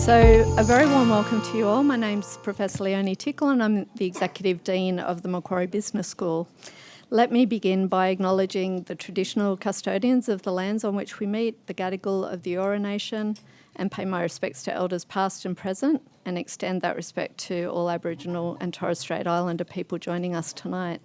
So a very warm welcome to you all. My name's Professor Leonie Tickle and I'm the Executive Dean of the Macquarie Business School. Let me begin by acknowledging the traditional custodians of the lands on which we meet, the Gadigal of the Eora Nation, and pay my respects to elders past and present, and extend that respect to all Aboriginal and Torres Strait Islander people joining us tonight.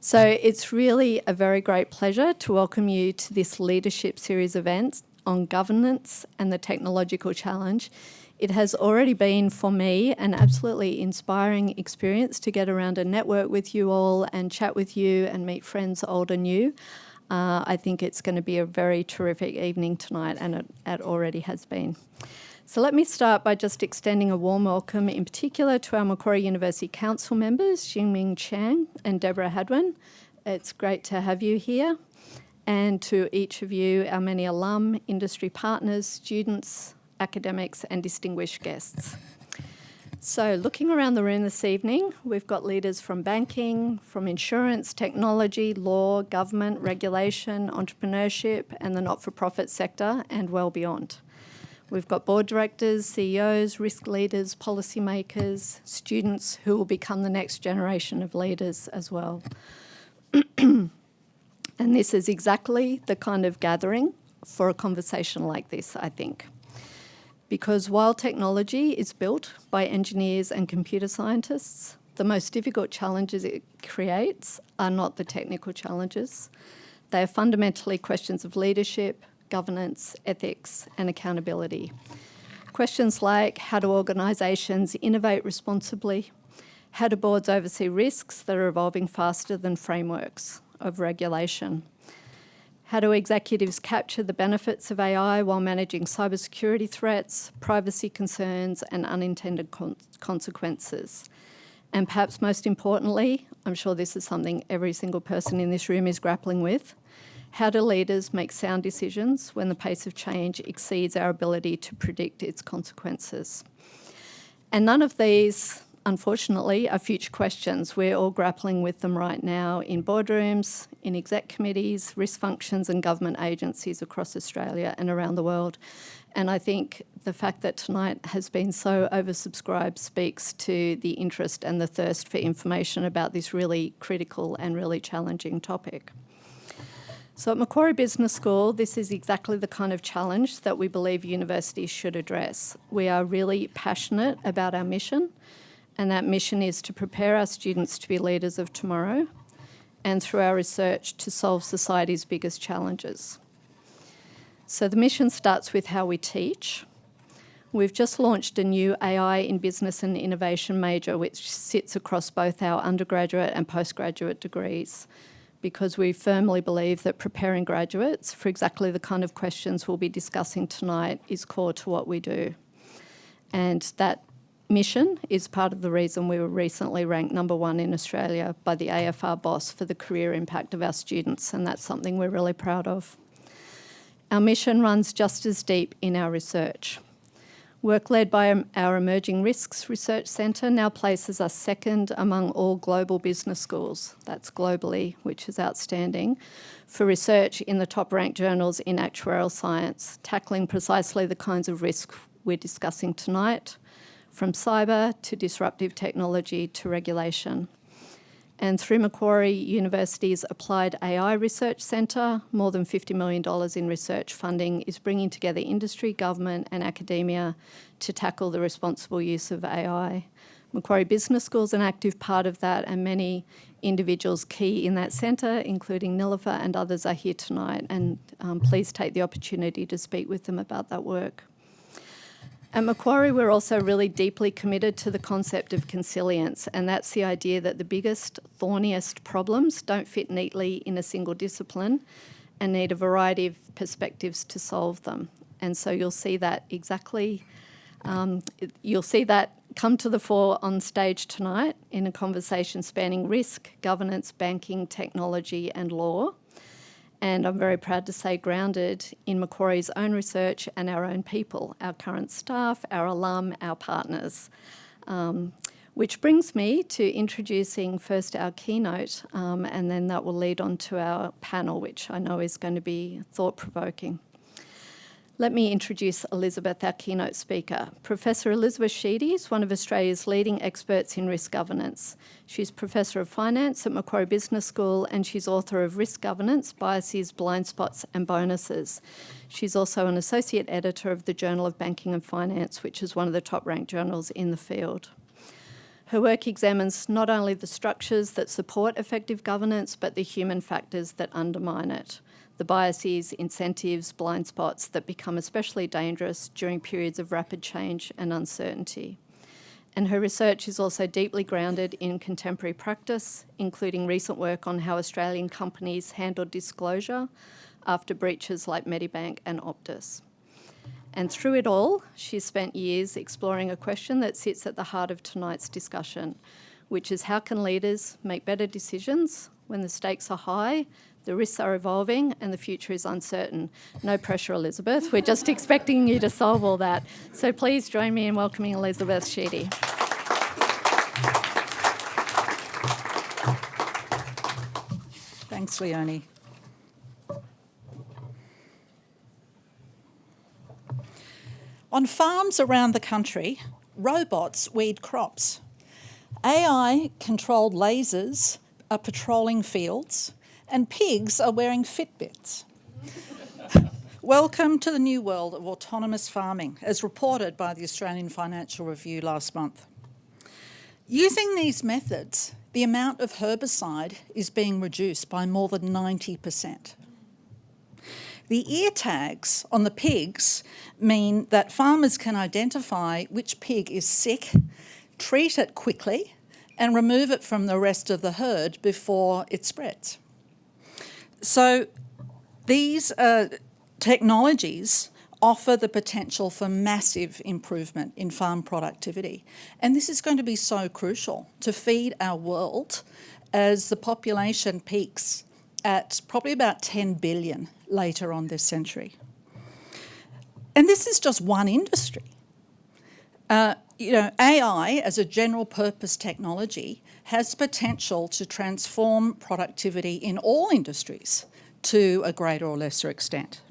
So it's really a very great pleasure to welcome you to this leadership series event on governance and the technological challenge. It has already been, for me, an absolutely inspiring experience to get around and network with you all and chat with you and meet friends old and new. I think it's going to be a very terrific evening tonight, and it already has been. So let me start by just extending a warm welcome in particular to our Macquarie University Council members, Xingming Chang and Deborah Hadwin. It's great to have you here. And to each of you, our many alum, industry partners, students, academics and distinguished guests. So looking around the room this evening, we've got leaders from banking, from insurance, technology, law, government, regulation, entrepreneurship and the not-for-profit sector and well beyond. We've got board directors, CEOs, risk leaders, policymakers, students who will become the next generation of leaders as well. And this is exactly the kind of gathering for a conversation like this, I think. Because while technology is built by engineers and computer scientists, the most difficult challenges it creates are not the technical challenges. They are fundamentally questions of leadership, governance, ethics, and accountability. Questions like, how do organisations innovate responsibly? How do boards oversee risks that are evolving faster than frameworks of regulation? How do executives capture the benefits of AI while managing cybersecurity threats, privacy concerns, and unintended consequences? And perhaps most importantly, I'm sure this is something every single person in this room is grappling with, how do leaders make sound decisions when the pace of change exceeds our ability to predict its consequences? And none of these, unfortunately, are future questions. We're all grappling with them right now in boardrooms, in exec committees, risk functions and government agencies across Australia and around the world. And I think the fact that tonight has been so oversubscribed speaks to the interest and the thirst for information about this really critical and really challenging topic. So at Macquarie Business School, this is exactly the kind of challenge that we believe universities should address. We are really passionate about our mission, and that mission is to prepare our students to be leaders of tomorrow and through our research to solve society's biggest challenges. So the mission starts with how we teach. We've just launched a new AI in Business and Innovation major which sits across both our undergraduate and postgraduate degrees, because we firmly believe that preparing graduates for exactly the kind of questions we'll be discussing tonight is core to what we do. And that mission is part of the reason we were recently ranked #1 in Australia by the AFR BOSS for the career impact of our students, and that's something we're really proud of. Our mission runs just as deep in our research. Work led by our Emerging Risks Research Centre now places us second among all global business schools, that's globally, which is outstanding, for research in the top-ranked journals in actuarial science, tackling precisely the kinds of risks we're discussing tonight, from cyber to disruptive technology to regulation. And through Macquarie University's Applied AI Research Centre, more than $50 million in research funding is bringing together industry, government and academia to tackle the responsible use of AI. Macquarie Business School is an active part of that, and many individuals key in that centre, including Nilofer and others, are here tonight, and please take the opportunity to speak with them about that work. At Macquarie, we're also really deeply committed to the concept of consilience, and that's the idea that the biggest, thorniest problems don't fit neatly in a single discipline and need a variety of perspectives to solve them. And so you'll see that you'll see that come to the fore on stage tonight in a conversation spanning risk, governance, banking, technology and law. And I'm very proud to say grounded in Macquarie's own research and our own people, our current staff, our alum, our partners. Which brings me to introducing first our keynote, and then that will lead on to our panel, which I know is going to be thought-provoking. Let me introduce Elizabeth, our keynote speaker. Professor Elizabeth Sheedy is one of Australia's leading experts in risk governance. She's Professor of Finance at Macquarie Business School, and she's author of Risk Governance, Biases, Blind Spots and Bonuses. She's also an Associate Editor of the Journal of Banking and Finance, which is one of the top-ranked journals in the field. Her work examines not only the structures that support effective governance, but the human factors that undermine it. The biases, incentives, blind spots that become especially dangerous during periods of rapid change and uncertainty. And her research is also deeply grounded in contemporary practice, including recent work on how Australian companies handled disclosure after breaches like Medibank and Optus. And through it all, she's spent years exploring a question that sits at the heart of tonight's discussion, which is how can leaders make better decisions when the stakes are high, the risks are evolving, and the future is uncertain. No pressure, Elizabeth. We're just expecting you to solve all that. So please join me in welcoming Elizabeth Sheedy. Thanks, Leonie. On farms around the country, robots weed crops. AI-controlled lasers are patrolling fields, and pigs are wearing Fitbits. Welcome to the new world of autonomous farming, as reported by the Australian Financial Review last month. Using these methods, the amount of herbicide is being reduced by more than 90%. The ear tags on the pigs mean that farmers can identify which pig is sick, treat it quickly, and remove it from the rest of the herd before it spreads. So these technologies offer the potential for massive improvement in farm productivity. And this is going to be so crucial to feed our world as the population peaks at probably about 10 billion later on this century. And this is just one industry. AI as a general purpose technology has potential to transform productivity in all industries to a greater or lesser extent.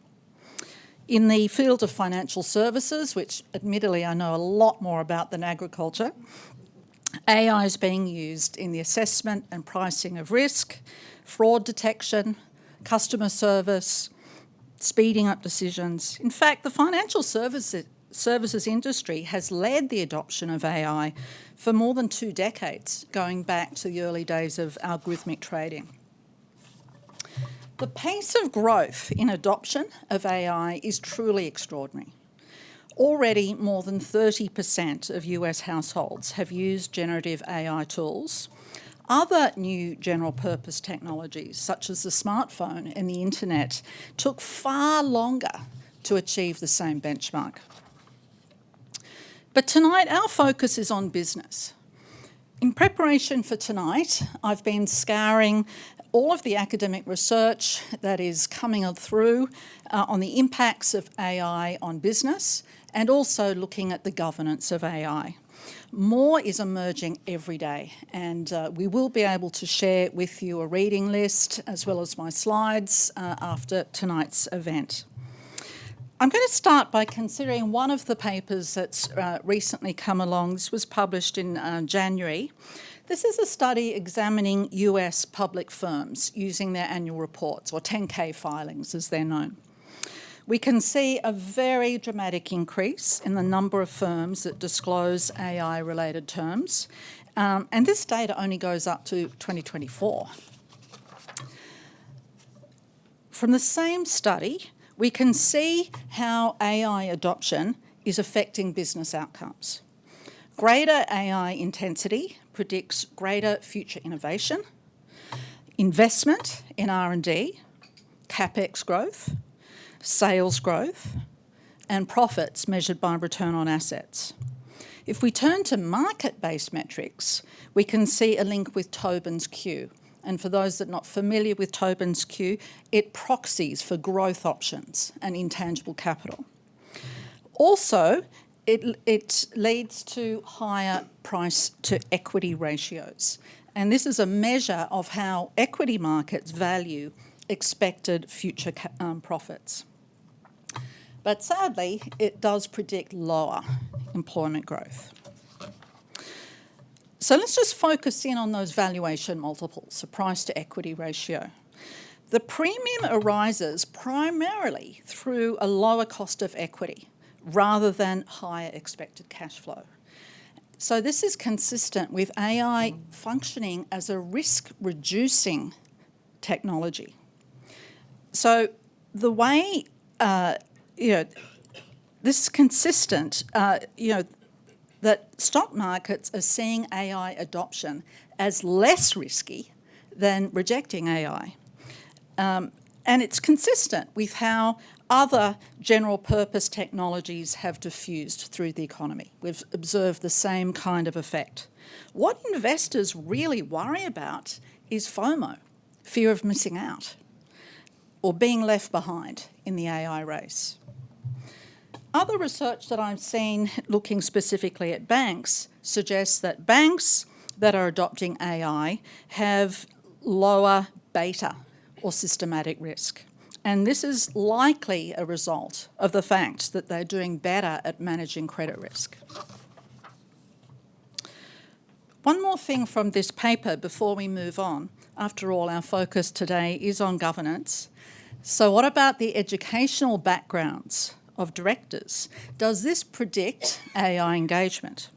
In the field of financial services, which admittedly I know a lot more about than agriculture, AI is being used in the assessment and pricing of risk, fraud detection, customer service, speeding up decisions. In fact, the financial services industry has led the adoption of AI for more than 2 decades, going back to the early days of algorithmic trading. The pace of growth in adoption of AI is truly extraordinary. Already, more than 30% of US households have used generative AI tools. Other new general-purpose technologies, such as the smartphone and the internet, took far longer to achieve the same benchmark. But tonight, our focus is on business. In preparation for tonight, I've been scouring all of the academic research that is coming through on the impacts of AI on business, and also looking at the governance of AI. More is emerging every day, and we will be able to share with you a reading list as well as my slides after tonight's event. I'm going to start by considering one of the papers that's recently come along. This was published in January. This is a study examining US public firms using their annual reports, or 10K filings as they're known. We can see a very dramatic increase in the number of firms that disclose AI-related terms, and this data only goes up to 2024. From the same study, we can see how AI adoption is affecting business outcomes. Greater AI intensity predicts greater future innovation, investment in R&D, CapEx growth, sales growth, and profits measured by return on assets. If we turn to market-based metrics, we can see a link with Tobin's Q. And for those that are not familiar with Tobin's Q, it proxies for growth options and intangible capital. Also, it leads to higher price-to-equity ratios. And this is a measure of how equity markets value expected future profits. But sadly, it does predict lower employment growth. So let's just focus in on those valuation multiples, the price to equity ratio. The premium arises primarily through a lower cost of equity rather than higher expected cash flow. So this is consistent with AI functioning as a risk-reducing technology. So the way, this is consistent, that stock markets are seeing AI adoption as less risky than rejecting AI. And it's consistent with how other general purpose technologies have diffused through the economy. We've observed the same kind of effect. What investors really worry about is FOMO, fear of missing out, or being left behind in the AI race. Other research that I've seen looking specifically at banks suggests that banks that are adopting AI have lower beta or systematic risk. And this is likely a result of the fact that they're doing better at managing credit risk. One more thing from this paper before we move on. After all, our focus today is on governance. So what about the educational backgrounds of directors? Does this predict AI engagement?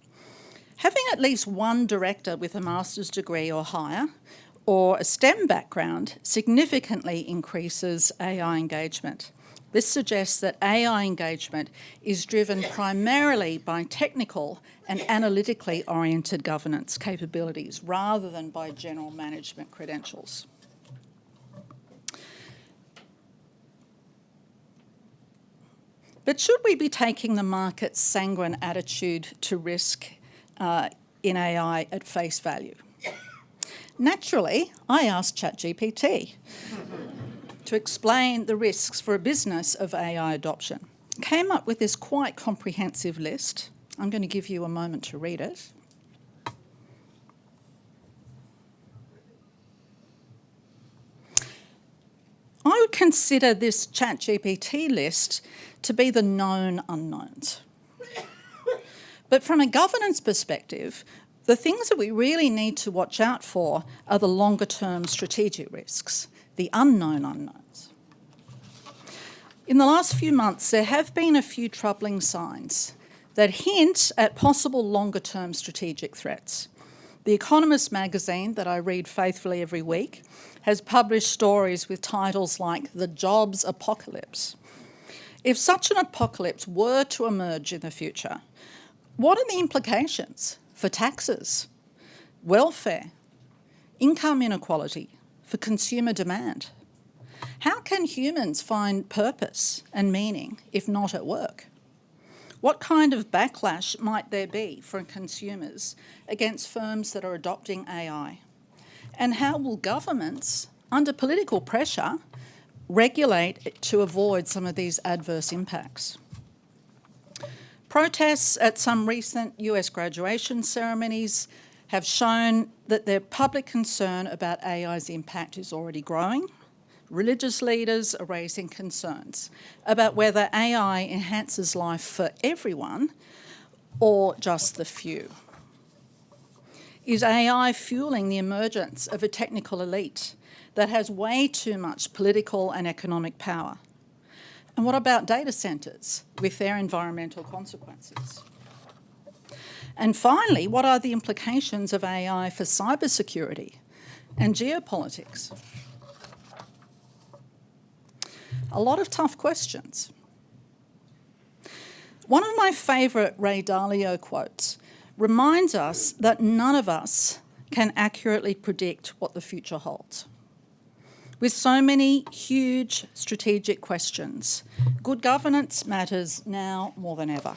Having at least one director with a master's degree or higher, or a STEM background, significantly increases AI engagement. This suggests that AI engagement is driven primarily by technical and analytically oriented governance capabilities rather than by general management credentials. But should we be taking the market's sanguine attitude to risk in AI at face value? Naturally, I asked ChatGPT to explain the risks for a business of AI adoption. Came up with this quite comprehensive list. I'm going to give you a moment to read it. I would consider this ChatGPT list to be the known unknowns. But from a governance perspective, the things that we really need to watch out for are the longer-term strategic risks, the unknown unknowns. In the last few months, there have been a few troubling signs that hint at possible longer-term strategic threats. The Economist magazine, that I read faithfully every week, has published stories with titles like The Jobs Apocalypse. If such an apocalypse were to emerge in the future, what are the implications for taxes, welfare, income inequality, for consumer demand? How can humans find purpose and meaning if not at work? What kind of backlash might there be from consumers against firms that are adopting AI? And how will governments, under political pressure, regulate to avoid some of these adverse impacts? Protests at some recent US graduation ceremonies have shown that their public concern about AI's impact is already growing. Religious leaders are raising concerns about whether AI enhances life for everyone or just the few. Is AI fueling the emergence of a technical elite that has way too much political and economic power? And what about data centres with their environmental consequences? And finally, what are the implications of AI for cybersecurity and geopolitics? A lot of tough questions. One of my favourite Ray Dalio quotes reminds us that none of us can accurately predict what the future holds. With so many huge strategic questions, good governance matters now more than ever.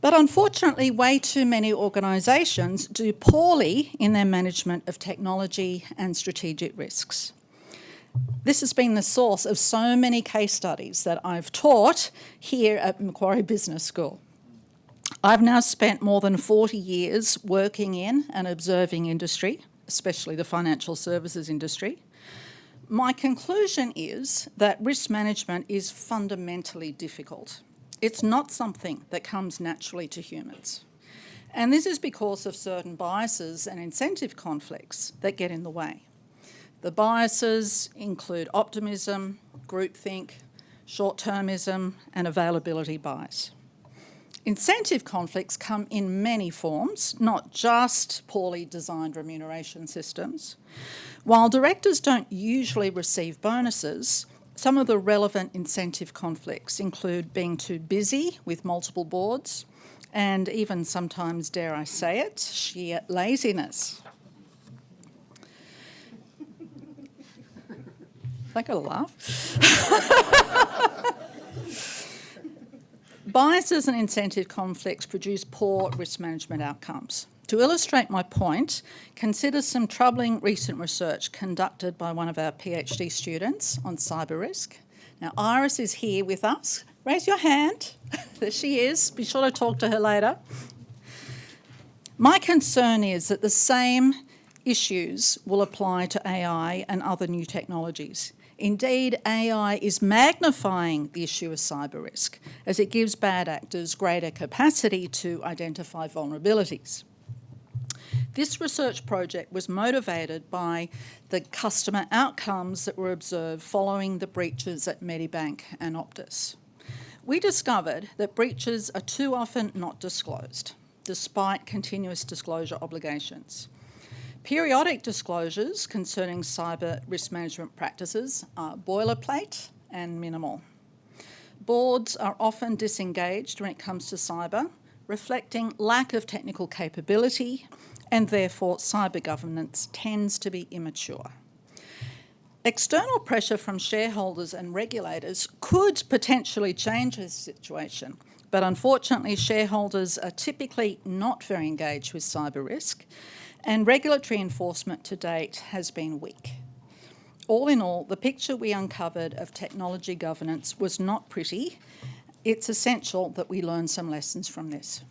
But unfortunately, way too many organisations do poorly in their management of technology and strategic risks. This has been the source of so many case studies that I've taught here at Macquarie Business School. I've now spent more than 40 years working in and observing industry, especially the financial services industry. My conclusion is that risk management is fundamentally difficult. It's not something that comes naturally to humans. And this is because of certain biases and incentive conflicts that get in the way. The biases include optimism, groupthink, short-termism, and availability bias. Incentive conflicts come in many forms, not just poorly designed remuneration systems. While directors don't usually receive bonuses, some of the relevant incentive conflicts include being too busy with multiple boards and even sometimes, dare I say it, sheer laziness. I got a laugh. Biases and incentive conflicts produce poor risk management outcomes. To illustrate my point, consider some troubling recent research conducted by one of our PhD students on cyber risk. Now, Iris is here with us. Raise your hand. There she is. Be sure to talk to her later. My concern is that the same issues will apply to AI and other new technologies. Indeed, AI is magnifying the issue of cyber risk as it gives bad actors greater capacity to identify vulnerabilities. This research project was motivated by the customer outcomes that were observed following the breaches at Medibank and Optus. We discovered that breaches are too often not disclosed, despite continuous disclosure obligations. Periodic disclosures concerning cyber risk management practices are boilerplate and minimal. Boards are often disengaged when it comes to cyber, reflecting lack of technical capability, and therefore cyber governance tends to be immature. External pressure from shareholders and regulators could potentially change this situation, but unfortunately shareholders are typically not very engaged with cyber risk, and regulatory enforcement to date has been weak. All in all, the picture we uncovered of technology governance was not pretty. It's essential that we learn some lessons from this.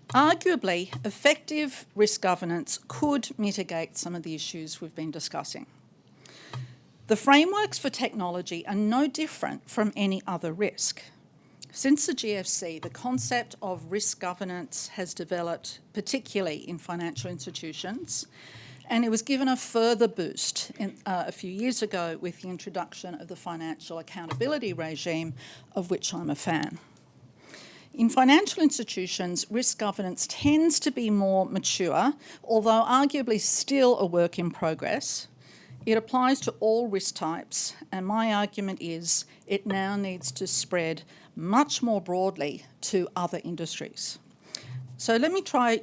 Arguably, effective risk governance could mitigate some of the issues we've been discussing. The frameworks for technology are no different from any other risk. Since the GFC, the concept of risk governance has developed, particularly in financial institutions, and it was given a further boost a few years ago with the introduction of the financial accountability regime, of which I'm a fan. In financial institutions, risk governance tends to be more mature, although arguably still a work in progress. It applies to all risk types, and my argument is it now needs to spread much more broadly to other industries. So let me try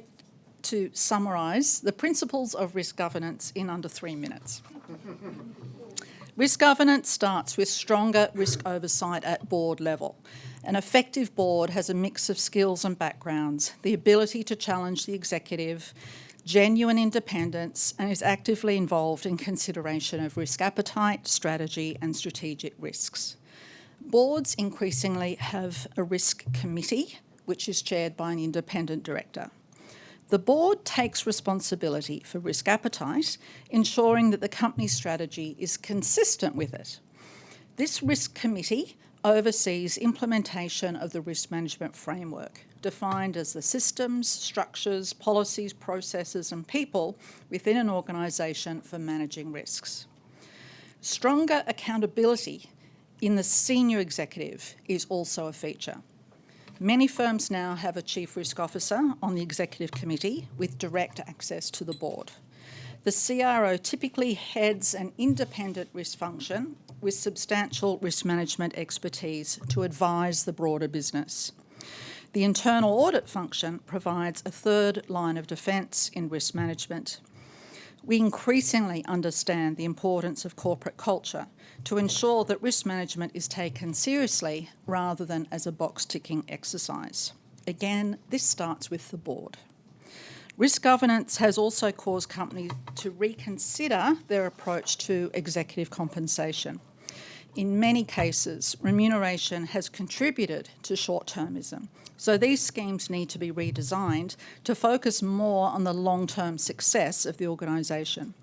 to summarise the principles of risk governance in under 3 minutes. Risk governance starts with stronger risk oversight at board level. An effective board has a mix of skills and backgrounds, the ability to challenge the executive, genuine independence, and is actively involved in consideration of risk appetite, strategy, and strategic risks. Boards increasingly have a risk committee, which is chaired by an independent director. The board takes responsibility for risk appetite, ensuring that the company's strategy is consistent with it. This risk committee oversees implementation of the risk management framework, defined as the systems, structures, policies, processes, and people within an organisation for managing risks. Stronger accountability in the senior executive is also a feature. Many firms now have a chief risk officer on the executive committee with direct access to the board. The CRO typically heads an independent risk function with substantial risk management expertise to advise the broader business. The internal audit function provides a third line of defence in risk management. We increasingly understand the importance of corporate culture to ensure that risk management is taken seriously rather than as a box-ticking exercise. Again, this starts with the board. Risk governance has also caused companies to reconsider their approach to executive compensation. In many cases, remuneration has contributed to short-termism, so these schemes need to be redesigned to focus more on the long-term success of the organisation.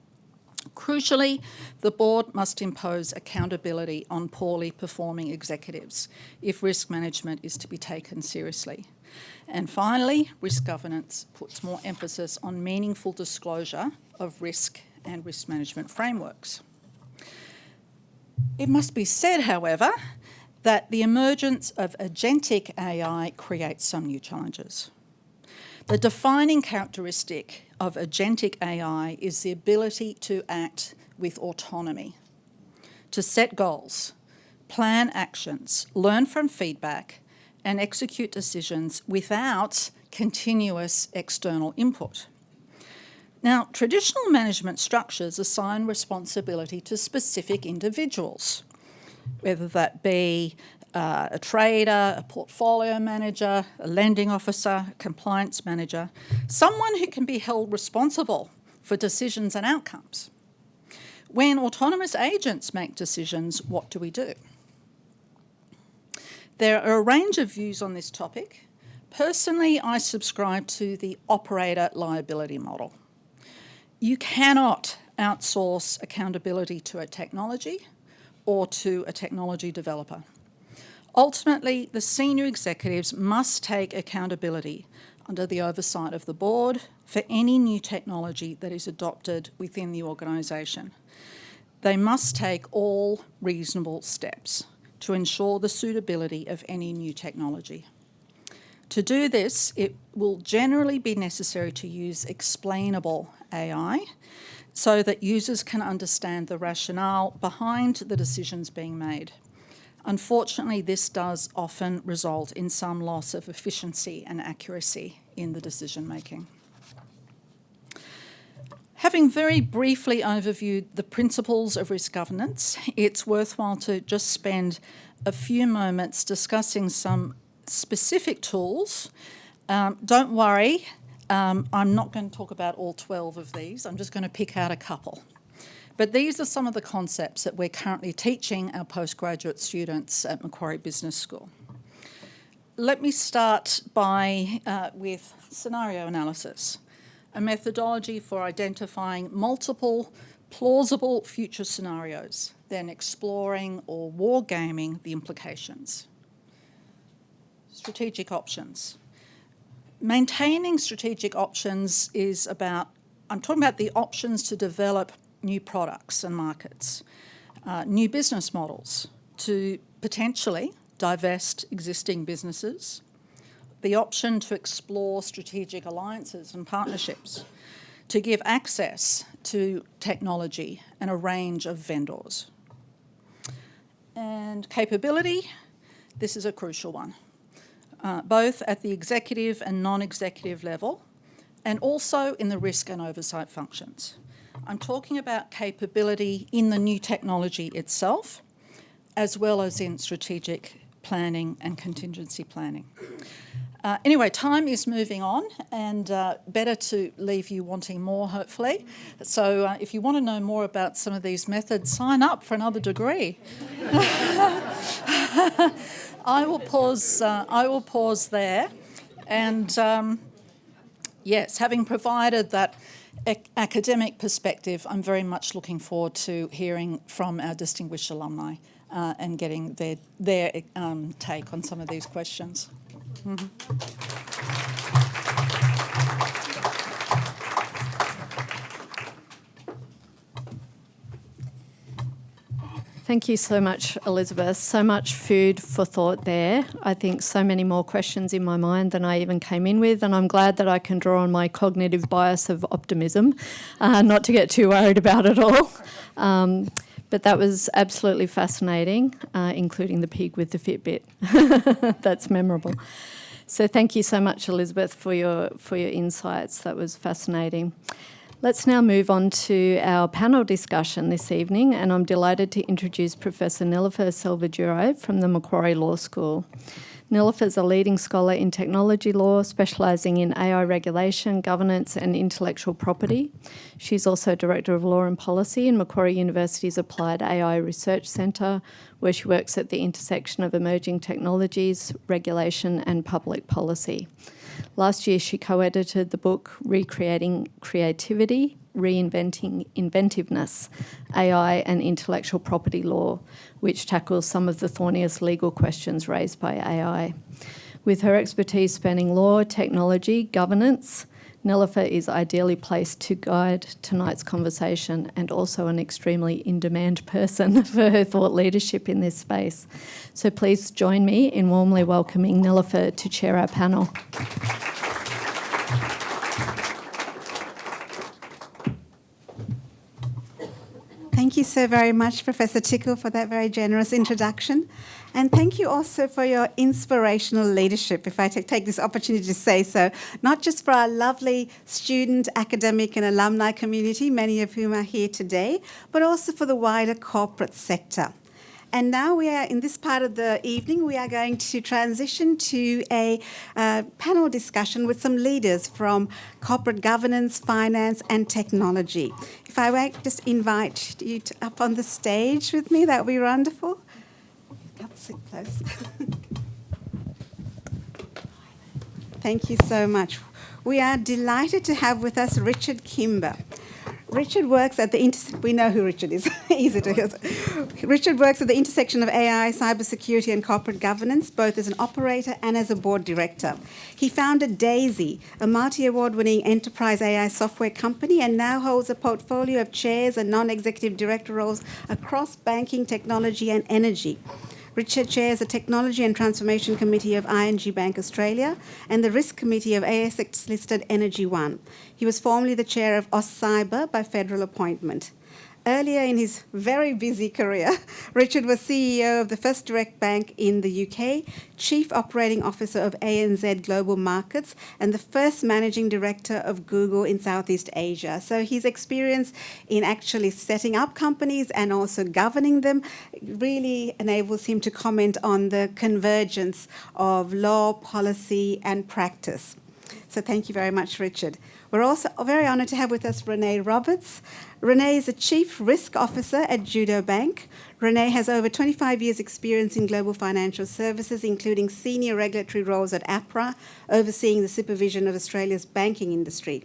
Crucially, the board must impose accountability on poorly performing executives if risk management is to be taken seriously. And finally, risk governance puts more emphasis on meaningful disclosure of risk and risk management frameworks. It must be said, however, that the emergence of agentic AI creates some new challenges. The defining characteristic of agentic AI is the ability to act with autonomy, to set goals, plan actions, learn from feedback, and execute decisions without continuous external input. Now, traditional management structures assign responsibility to specific individuals, whether that be a trader, a portfolio manager, a lending officer, a compliance manager, someone who can be held responsible for decisions and outcomes. When autonomous agents make decisions, what do we do? There are a range of views on this topic. Personally, I subscribe to the operator liability model. You cannot outsource accountability to a technology or to a technology developer. Ultimately, the senior executives must take accountability under the oversight of the board for any new technology that is adopted within the organisation. They must take all reasonable steps to ensure the suitability of any new technology. To do this, it will generally be necessary to use explainable AI so that users can understand the rationale behind the decisions being made. Unfortunately, this does often result in some loss of efficiency and accuracy in the decision-making. Having very briefly overviewed the principles of risk governance, it's worthwhile to just spend a few moments discussing some specific tools. Don't worry, I'm not going to talk about all 12 of these. I'm just going to pick out a couple. But these are some of the concepts that we're currently teaching our postgraduate students at Macquarie Business School. Let me start with scenario analysis, a methodology for identifying multiple plausible future scenarios, then exploring or wargaming the implications. Strategic options. Maintaining strategic options is about, I'm talking about the options to develop new products and markets, new business models, to potentially divest existing businesses, the option to explore strategic alliances and partnerships, to give access to technology and a range of vendors. And capability, this is a crucial one, both at the executive and non-executive level, and also in the risk and oversight functions. I'm talking about capability in the new technology itself, as well as in strategic planning and contingency planning. Anyway, time is moving on, and better to leave you wanting more, hopefully. So if you want to know more about some of these methods, sign up for another degree. I will pause there. And yes, having provided that academic perspective, I'm very much looking forward to hearing from our distinguished alumni and getting their take on some of these questions. Mm-hmm. Thank you so much, Elizabeth. So much food for thought there. I think so many more questions in my mind than I even came in with, and I'm glad that I can draw on my cognitive bias of optimism, not to get too worried about it all. But that was absolutely fascinating, including the pig with the Fitbit. That's memorable. So thank you so much, Elizabeth, for your insights. That was fascinating. Let's now move on to our panel discussion this evening, and I'm delighted to introduce Professor Nilufer Selvaduro from the Macquarie Law School. Nilufer is a leading scholar in technology law, specialising in AI regulation, governance and intellectual property. She's also Director of Law and Policy in Macquarie University's Applied AI Research Centre, where she works at the intersection of emerging technologies, regulation and public policy. Last year, she co-edited the book Recreating Creativity, Reinventing Inventiveness, AI and Intellectual Property Law, which tackles some of the thorniest legal questions raised by AI. With her expertise spanning law, technology, governance, Nilofer is ideally placed to guide tonight's conversation and also an extremely in-demand person for her thought leadership in this space. So please join me in warmly welcoming Nilofer to chair our panel. Thank you so very much, Professor Tickle, for that very generous introduction. And thank you also for your inspirational leadership, if I take this opportunity to say so, not just for our lovely student, academic and alumni community, many of whom are here today, but also for the wider corporate sector. And now we are in this part of the evening, we are going to transition to a panel discussion with some leaders from corporate governance, finance and technology. If I might just invite you up on the stage with me, that would be wonderful. Come sit close. Thank you so much. We are delighted to have with us Richard Kimber. Richard works at the we know who Richard is. Easy to hear. Richard works at the intersection of AI, cybersecurity and corporate governance, both as an operator and as a board director. He founded Daisy, a multi-award-winning enterprise AI software company, and now holds a portfolio of chairs and non-executive director roles across banking, technology and energy. Richard chairs the Technology and Transformation Committee of ING Bank Australia and the Risk Committee of ASX-listed Energy One. He was formerly the chair of AusCyber by federal appointment. Earlier in his very busy career, Richard was CEO of the First Direct Bank in the UK, Chief Operating Officer of ANZ Global Markets, and the first Managing Director of Google in Southeast Asia. So his experience in actually setting up companies and also governing them really enables him to comment on the convergence of law, policy, and practice. So thank you very much, Richard. We're also very honoured to have with us Renee Roberts. Renee is the Chief Risk Officer at Judo Bank. Renee has over 25 years' experience in global financial services, including senior regulatory roles at APRA, overseeing the supervision of Australia's banking industry.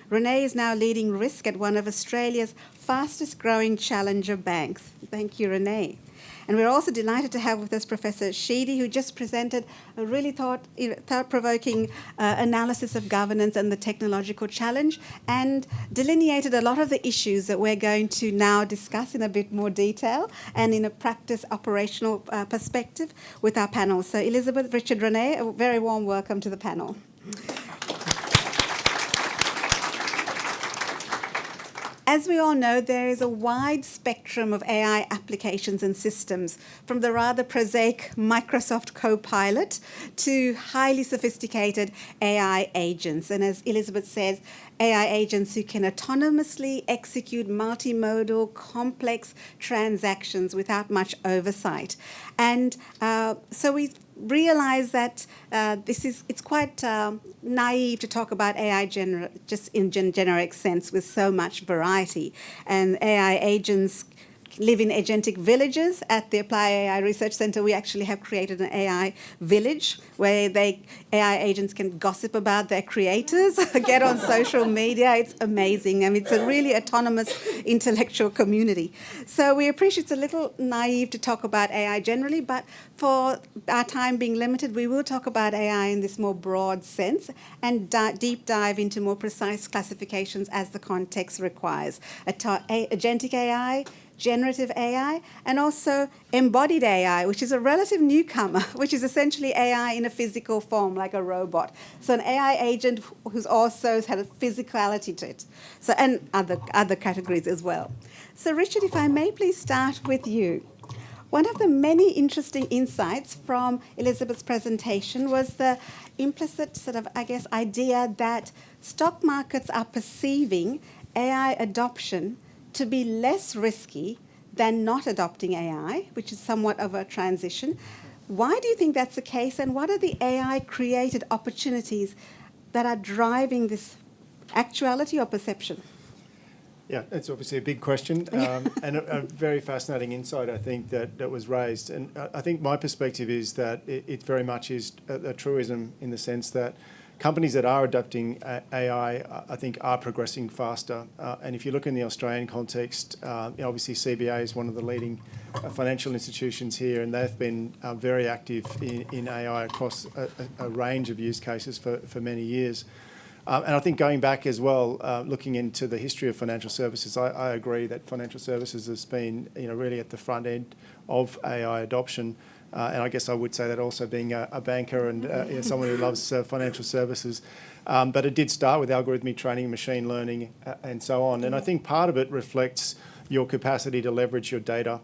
Renee is now leading risk at one of Australia's fastest-growing challenger banks. Thank you, Renee. And we're also delighted to have with us Professor Sheedy, who just presented a really thought-provoking analysis of governance and the technological challenge, and delineated a lot of the issues that we're going to now discuss in a bit more detail and in a practice operational perspective with our panel. So Elizabeth, Richard, Renee, a very warm welcome to the panel. As we all know, there is a wide spectrum of AI applications and systems, from the rather prosaic Microsoft Copilot to highly sophisticated AI agents. And as Elizabeth said, AI agents who can autonomously execute multimodal, complex transactions without much oversight. And so we realize that it's quite naive to talk about AI just in generic sense with so much variety. And AI agents live in agentic villages. At the Apply AI Research Centre, we actually have created an AI village where AI agents can gossip about their creators, get on social media. It's amazing. I mean, it's a really autonomous intellectual community. So we appreciate it's a little naive to talk about AI generally, but for our time being limited, we will talk about AI in this more broad sense and deep dive into more precise classifications as the context requires. Agentic AI, generative AI, and also embodied AI, which is a relative newcomer, which is essentially AI in a physical form, like a robot. So an AI agent who's also had a physicality to it. So, and other categories as well. So Richard, if I may please start with you. One of the many interesting insights from Elizabeth's presentation was the implicit sort of, idea that stock markets are perceiving AI adoption to be less risky than not adopting AI, which is somewhat of a transition. Why do you think that's the case, and what are the AI-created opportunities that are driving this actuality or perception? Yeah, it's obviously a big question and a very fascinating insight, I think, that was raised. And I think my perspective is that it very much is a truism in the sense that companies that are adopting AI, I think, are progressing faster. And if you look in the Australian context, obviously CBA is one of the leading financial institutions here, and they've been very active in AI across a range of use cases for many years. And I think going back as well, looking into the history of financial services, I agree that financial services has been really at the front end of AI adoption. And I guess I would say that also being a banker and someone who loves financial services. But it did start with algorithmic training, machine learning, and so on. And I think part of it reflects your capacity to leverage your data.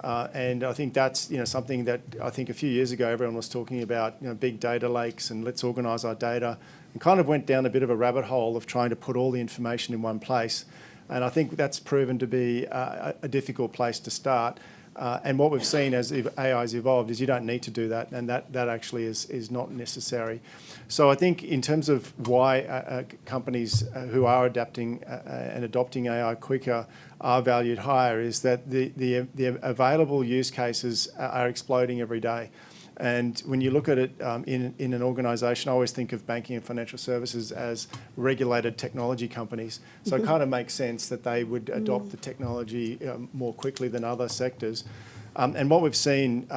And I think that's something that I think a few years ago everyone was talking about, big data lakes and let's organise our data, and kind of went down a bit of a rabbit hole of trying to put all the information in one place. And I think that's proven to be a difficult place to start. And what we've seen as AI has evolved is you don't need to do that, and that actually is not necessary. So I think in terms of why companies who are adapting and adopting AI quicker are valued higher is that the available use cases are exploding every day. And when you look at it in an organisation, I always think of banking and financial services as regulated technology companies. So it kind of makes sense that they would adopt the technology more quickly than other sectors. And what we've seen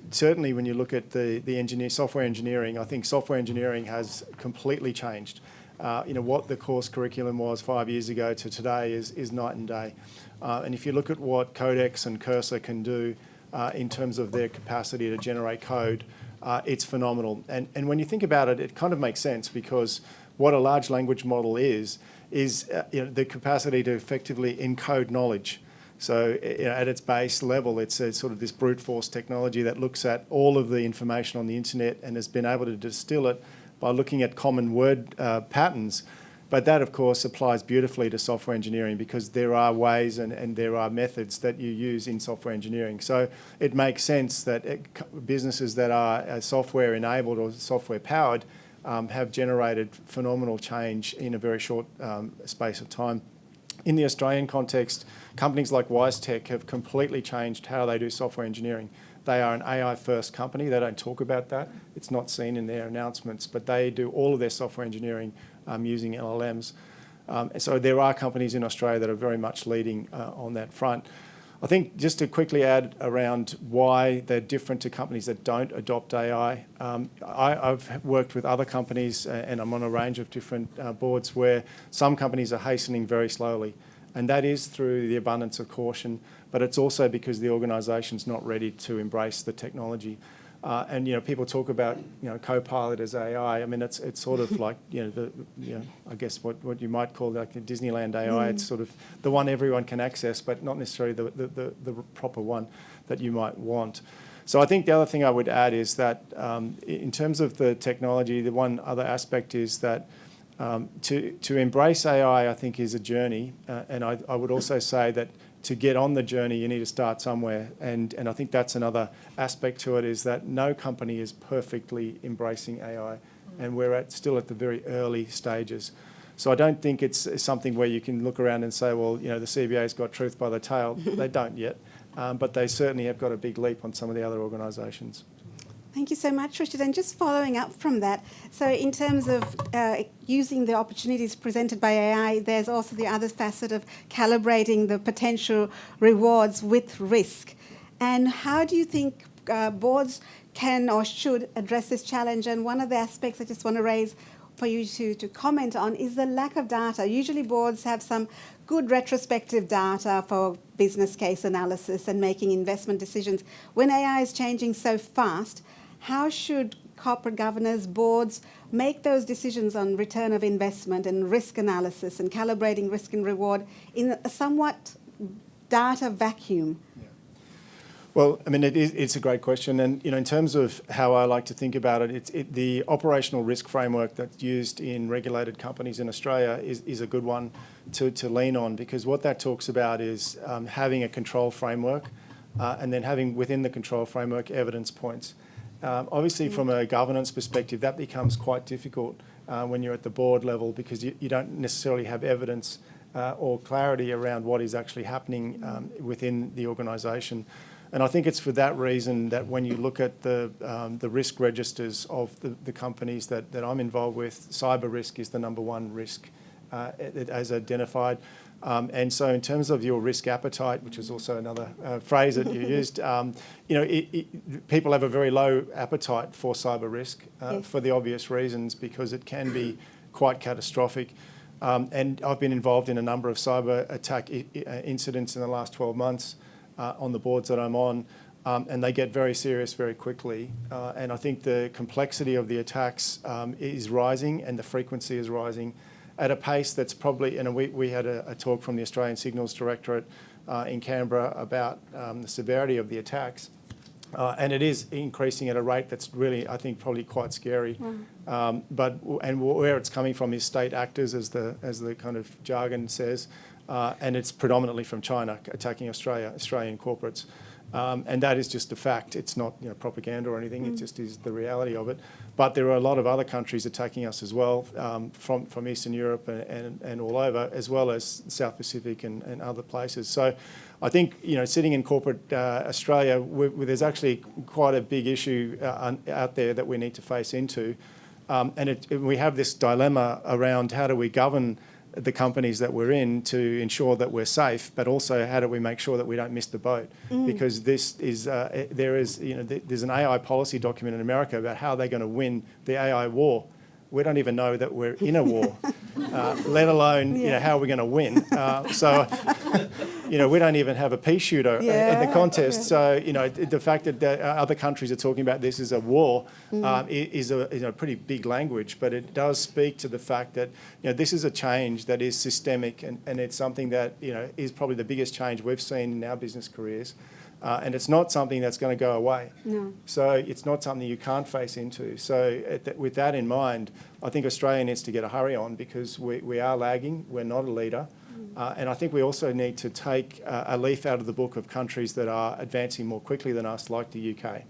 certainly when you look at the software engineering, I think software engineering has completely changed. What the course curriculum was 5 years ago to today is night and day. And if you look at what Codex and Cursor can do in terms of their capacity to generate code, it's phenomenal. And when you think about it, it kind of makes sense, because what a large language model is the capacity to effectively encode knowledge. So at its base level, it's a sort of this brute force technology that looks at all of the information on the internet and has been able to distill it by looking at common word patterns. But that, of course, applies beautifully to software engineering, because there are ways and there are methods that you use in software engineering. So it makes sense that businesses that are software enabled or software powered have generated phenomenal change in a very short space of time. In the Australian context, companies like WiseTech have completely changed how they do software engineering. They are an AI-first company. They don't talk about that. It's not seen in their announcements, but they do all of their software engineering using LLMs. So there are companies in Australia that are very much leading on that front. I think just to quickly add around why they're different to companies that don't adopt AI, I've worked with other companies and I'm on a range of different boards where some companies are hastening very slowly. And that is through the abundance of caution, but it's also because the organisation's not ready to embrace the technology. And people talk about Copilot as AI. I mean, it's sort of like I guess what you might call like the Disneyland AI. It's sort of the one everyone can access, but not necessarily the proper one that you might want. So I think the other thing I would add is that in terms of the technology, the one other aspect is that to embrace AI, I think, is a journey, and I would also say that to get on the journey, you need to start somewhere. And I think that's another aspect to it, is that no company is perfectly embracing AI, and we're still at the very early stages. So I don't think it's something where you can look around and say, well, the CBA's got truth by the tail. They don't yet, but they certainly have got a big leap on some of the other organisations. Thank you so much, Richard. And just following up from that, so in terms of using the opportunities presented by AI, there's also the other facet of calibrating the potential rewards with risk. And how do you think boards can or should address this challenge? And one of the aspects I just want to raise for you to comment on is the lack of data. Usually boards have some good retrospective data for business case analysis and making investment decisions. When AI is changing so fast, how should corporate governors, boards make those decisions on return of investment and risk analysis and calibrating risk and reward in a somewhat data vacuum? Well, I mean, it's a great question. And, in terms of how I like to think about it, the operational risk framework that's used in regulated companies in Australia is a good one to lean on, because what that talks about is having a control framework and then having within the control framework evidence points. Obviously, from a governance perspective, that becomes quite difficult when you're at the board level, because you don't necessarily have evidence or clarity around what is actually happening within the organisation. And I think it's for that reason that when you look at the risk registers of the companies that I'm involved with, cyber risk is the number one risk as identified. And so in terms of your risk appetite, which is also another phrase that you used, people have a very low appetite for cyber risk for the obvious reasons, because it can be quite catastrophic. And I've been involved in a number of cyber attack incidents in the last 12 months on the boards that I'm on, and they get very serious very quickly. And I think the complexity of the attacks is rising, and the frequency is rising at a pace that's probably, and we had a talk from the Australian Signals Directorate in Canberra about the severity of the attacks. And it is increasing at a rate that's really, I think, probably quite scary. And where it's coming from is state actors, as the kind of jargon says, and it's predominantly from China attacking Australian corporates. And that is just a fact. It's not propaganda or anything. It just is the reality of it. But there are a lot of other countries attacking us as well, from Eastern Europe and all over, as well as South Pacific and other places. So I think, sitting in corporate Australia, there's actually quite a big issue out there that we need to face into. And we have this dilemma around how do we govern the companies that we're in to ensure that we're safe, but also how do we make sure that we don't miss the boat? Because this is there's an AI policy document in America about how they're going to win the AI war. We don't even know that we're in a war, let alone how we're going to win. So we don't even have a pea shooter in the contest. So the fact that other countries are talking about this as a war is a pretty big language, but it does speak to the fact that this is a change that is systemic, and it's something that is probably the biggest change we've seen in our business careers. And it's not something that's going to go away. No. So it's not something you can't face into. So with that in mind, I think Australia needs to get a hurry on, because we are lagging. We're not a leader. And I think we also need to take a leaf out of the book of countries that are advancing more quickly than us, like the UK.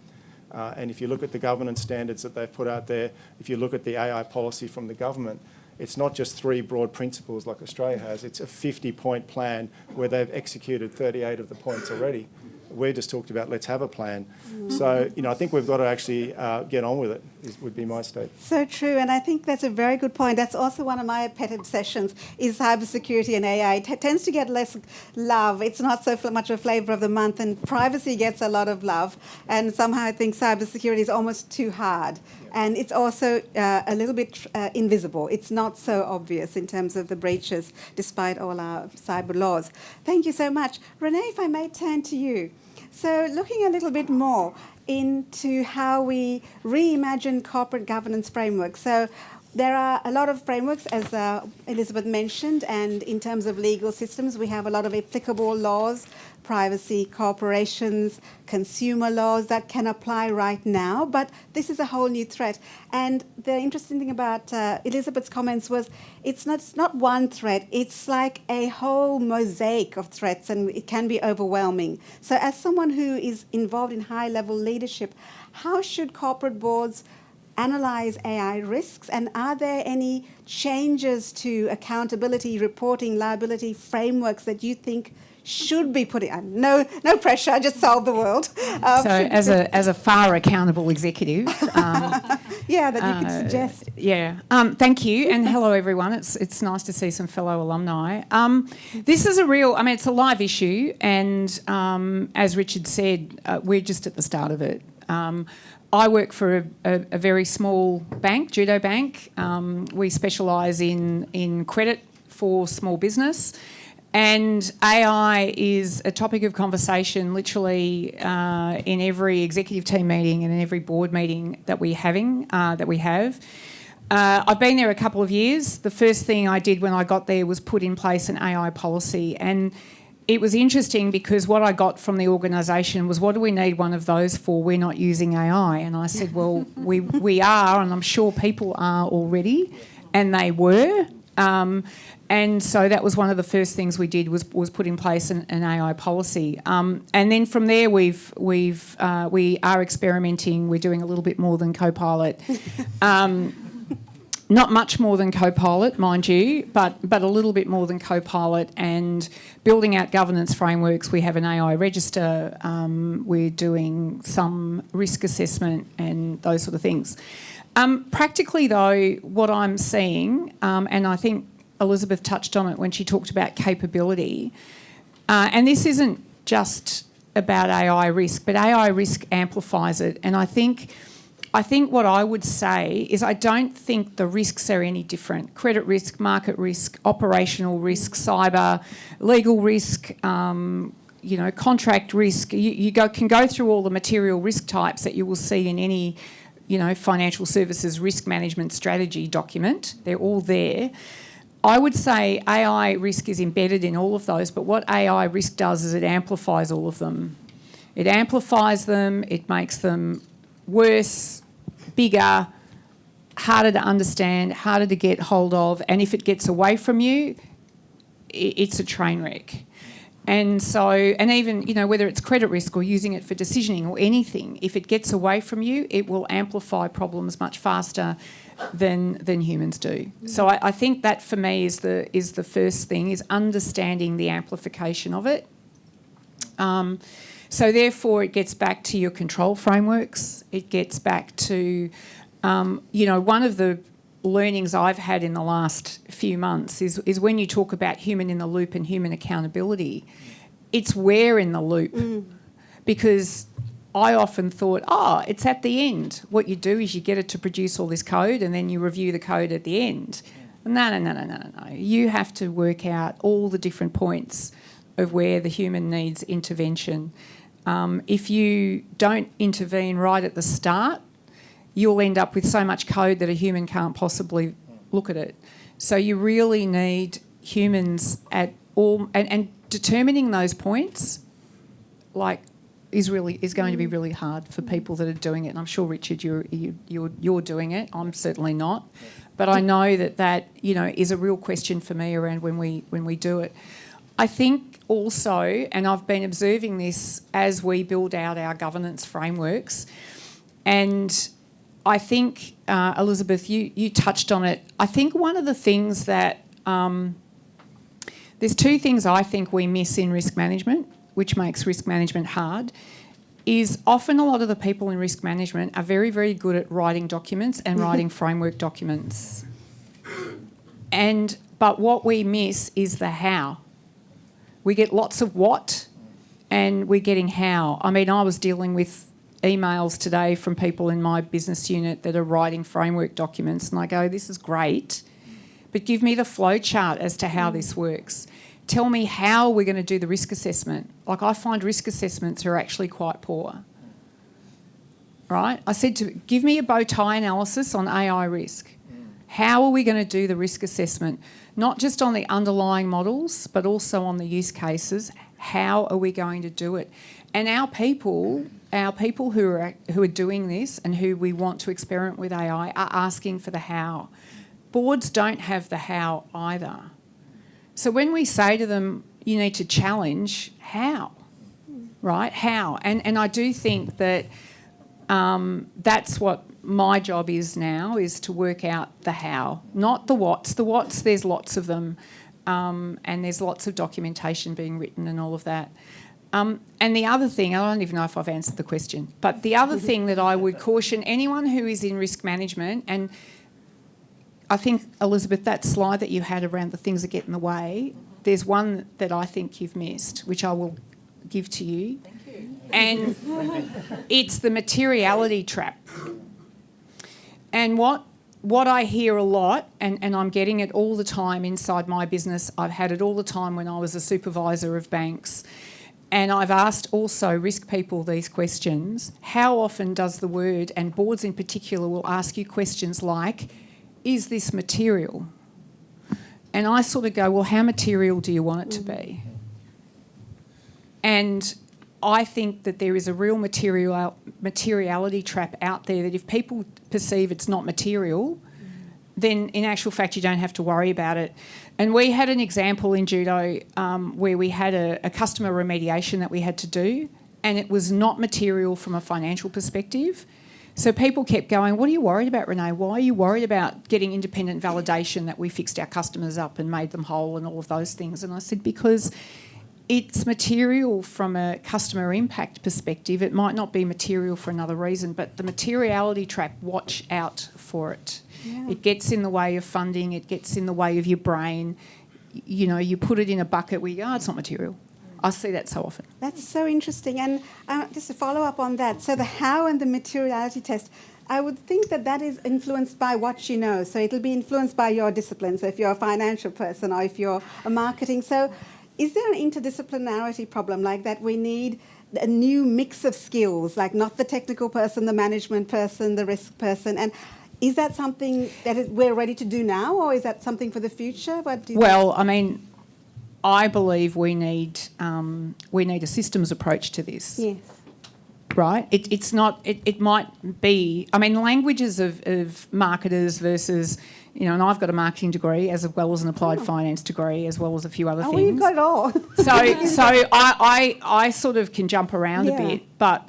And if you look at the governance standards that they've put out there, if you look at the AI policy from the government, it's not just 3 broad principles like Australia has. It's a 50-point plan where they've executed 38 of the points already. We just talked about let's have a plan. So, I think we've got to actually get on with it, would be my statement. So true, and I think that's a very good point. That's also one of my pet obsessions, is cybersecurity and AI. It tends to get less love. It's not so much a flavour of the month, and privacy gets a lot of love. And somehow I think cybersecurity is almost too hard. And it's also a little bit invisible. It's not so obvious in terms of the breaches, despite all our cyber laws. Thank you so much. Renee, if I may turn to you. So looking a little bit more into how we reimagine corporate governance frameworks. So there are a lot of frameworks, as Elizabeth mentioned, and in terms of legal systems, we have a lot of applicable laws, privacy, corporations, consumer laws that can apply right now, but this is a whole new threat. And the interesting thing about Elizabeth's comments was it's not one threat, it's like a whole mosaic of threats, and it can be overwhelming. So as someone who is involved in high-level leadership, how should corporate boards analyze AI risks, and are there any changes to accountability, reporting, liability frameworks that you think should be put in? No pressure, just solve the world. So as a far accountable executive. that you could suggest. Thank you, and hello everyone. It's nice to see some fellow alumni. This is it's a live issue, and as Richard said, we're just at the start of it. I work for a very small bank, Judo Bank. We specialise in credit for small business. And AI is a topic of conversation literally in every executive team meeting and in every board meeting that we have. I've been there a couple of years. The first thing I did when I got there was put in place an AI policy. And it was interesting because what I got from the organisation was, what do we need one of those for? We're not using AI. And I said, well, we are, and I'm sure people are already, and they were. And so that was one of the first things we did was put in place an AI policy. And then from there we are experimenting. We're doing a little bit more than Copilot. not much more than Copilot, mind you, but a little bit more than Copilot, and building out governance frameworks. We have an AI register. We're doing some risk assessment and those sort of things. Practically, though, what I'm seeing, and I think Elizabeth touched on it when she talked about capability, and this isn't just about AI risk, but AI risk amplifies it. And I think what I would say is I don't think the risks are any different. Credit risk, market risk, operational risk, cyber, legal risk, contract risk. You can go through all the material risk types that you will see in any, financial services risk management strategy document. They're all there. I would say AI risk is embedded in all of those, but what AI risk does is it amplifies all of them. It amplifies them, it makes them worse, bigger, harder to understand, harder to get hold of, and if it gets away from you, it's a train wreck. And so, and even, whether it's credit risk or using it for decisioning or anything, if it gets away from you, it will amplify problems much faster than humans do. So I think that for me is the first thing, is understanding the amplification of it. So therefore it gets back to your control frameworks. It gets back to, one of the learnings I've had in the last few months is when you talk about human in the loop and human accountability, it's where in the loop. Because I often thought, it's at the end. What you do is you get it to produce all this code and then you review the code at the end. No. You have to work out all the different points of where the human needs intervention. If you don't intervene right at the start, you'll end up with so much code that a human can't possibly look at it. So you really need humans at all, and determining those points, is going to be really hard for people that are doing it. And I'm sure, Richard, you're doing it. I'm certainly not, but I know that is a real question for me around when we do it. I think also, and I've been observing this as we build out our governance frameworks, and I think, Elizabeth, you touched on it. I think one of the things that, there's two things I think we miss in risk management, which makes risk management hard, is often a lot of the people in risk management are very, very good at writing documents and writing framework documents. But what we miss is the how. We get lots of what and we're getting how. I mean, I was dealing with emails today from people in my business unit that are writing framework documents, and I go, this is great, but give me the flow chart as to how this works. Tell me how we're going to do the risk assessment. I find risk assessments are actually quite poor. Right? I said give me a bow tie analysis on AI risk. How are we going to do the risk assessment? Not just on the underlying models, but also on the use cases. How are we going to do it? And our people who are doing this and who we want to experiment with AI are asking for the how. Boards don't have the how either. So when we say to them, you need to challenge, how? Right? How? And I do think that that's what my job is now, is to work out the how, not the what's. The what's, there's lots of them, and there's lots of documentation being written and all of that. And the other thing, I don't even know if I've answered the question, but the other thing that I would caution anyone who is in risk management, and I think, Elizabeth, that slide that you had around the things that get in the way, there's one that I think you've missed, which I will give to you. Thank you. And it's the materiality trap. And what I hear a lot, and I'm getting it all the time inside my business, I've had it all the time when I was a supervisor of banks, and I've asked also risk people these questions. How often does the word, and boards in particular, will ask you questions like, is this material? And I sort of go, well, how material do you want it to be? And I think that there is a real materiality trap out there, that if people perceive it's not material, then in actual fact you don't have to worry about it. And we had an example in Judo where we had a customer remediation that we had to do, and it was not material from a financial perspective. So people kept going, what are you worried about, Renee? Why are you worried about getting independent validation that we fixed our customers up and made them whole and all of those things? And I said, because it's material from a customer impact perspective. It might not be material for another reason, but the materiality trap, watch out for it. Yeah. It gets in the way of funding. It gets in the way of your brain. You know, you put it in a bucket where you go, oh, it's not material. I see that so often. That's so interesting. And just to follow up on that, so the how and the materiality test, I would think that that is influenced by what you know. So it'll be influenced by your discipline. So if you're a financial person or if you're a marketing. So is there an interdisciplinarity problem like that? We need a new mix of skills, like not the technical person, the management person, the risk person. And is that something that we're ready to do now, or is that something for the future? What do you Well, I mean, I believe we need a systems approach to this. Yes. Right? It's not. It might be. I mean, languages of marketers versus, you know, and I've got a marketing degree as well as an applied finance degree as well as a few other things. Oh, you've got it all. So I sort of can jump around Yeah. a bit, but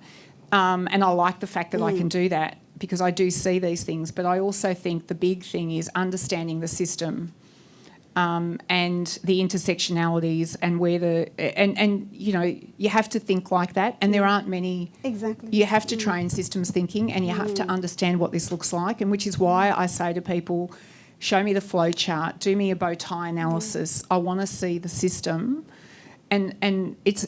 and I like the fact that I can do that because I do see these things. But I also think the big thing is understanding the system. And the intersectionalities and where and you know, you have to think like that, and there aren't many. Exactly. You have to train systems thinking, and you have to understand what this looks like, and which is why I say to people, show me the flow chart, do me a bow tie analysis. I want to see the system, and it's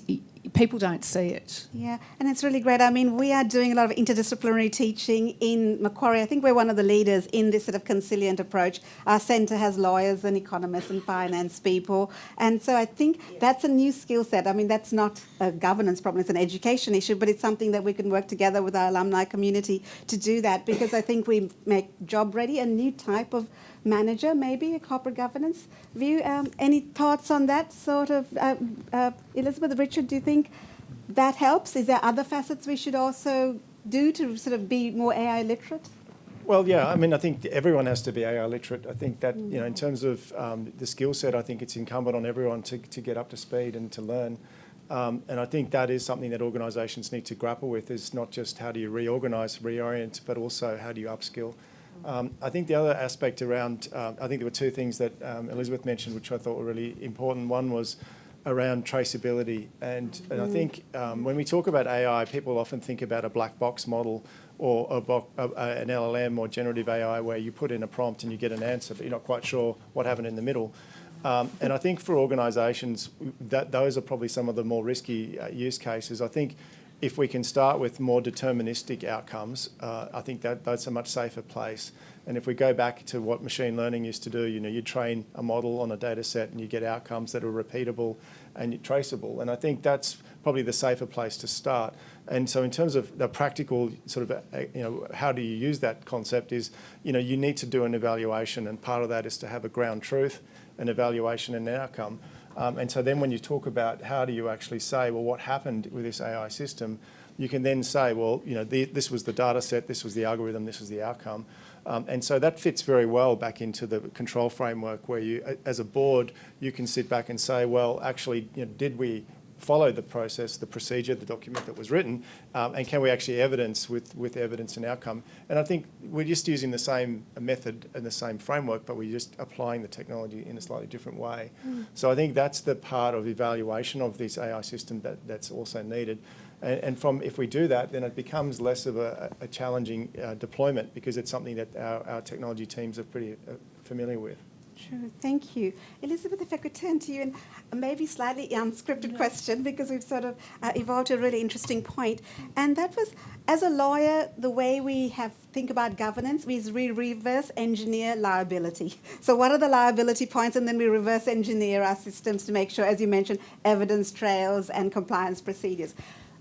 people don't see it. Yeah, and it's really great. I mean, we are doing a lot of interdisciplinary teaching in Macquarie. I think we're one of the leaders in this sort of consilient approach. Our centre has lawyers and economists and finance people. And so I think that's a new skill set. I mean, that's not a governance problem, it's an education issue, but it's something that we can work together with our alumni community to do that, because I think we make job ready, a new type of manager, maybe a corporate governance view. Any thoughts on that sort of? Elizabeth, Richard, do you think that helps? Is there other facets we should also do to sort of be more AI literate? Well, yeah, I mean, I think everyone has to be AI literate. I think that, you know, in terms of the skill set, I think it's incumbent on everyone to get up to speed and to learn. And I think that is something that organisations need to grapple with, is not just how do you reorganise, reorient, but also how do you upskill. I think the other aspect around, I think there were two things that Elizabeth mentioned which I thought were really important. One was around traceability. And I think when we talk about AI, people often think about a black box model or an LLM or generative AI where you put in a prompt and you get an answer, but you're not quite sure what happened in the middle. And I think for organisations, those are probably some of the more risky use cases. I think if we can start with more deterministic outcomes, I think that's a much safer place. And if we go back to what machine learning used to do, you know, you train a model on a data set and you get outcomes that are repeatable and traceable. And I think that's probably the safer place to start. And so in terms of the practical sort of, you know, how do you use that concept is, you know, you need to do an evaluation, and part of that is to have a ground truth, an evaluation and an outcome. And so then when you talk about how do you actually say, well, what happened with this AI system, you can then say, well, you know, this was the data set, this was the algorithm, this was the outcome. And so that fits very well back into the control framework where you, as a board, you can sit back and say, well, actually, you know, did we follow the process, the procedure, the document that was written, and can we actually evidence with evidence and outcome? And I think we're just using the same method and the same framework, but we're just applying the technology in a slightly different way. So I think that's the part of evaluation of this AI system that's also needed. And if we do that, then it becomes less of a challenging deployment, because it's something that our technology teams are pretty familiar with. Sure, thank you. Elizabeth, if I could turn to you, and maybe slightly unscripted question, because we've sort of evolved to a really interesting point. And that was, as a lawyer, the way we think about governance is we reverse engineer liability. So what are the liability points? And then we reverse engineer our systems to make sure, as you mentioned, evidence trails and compliance procedures.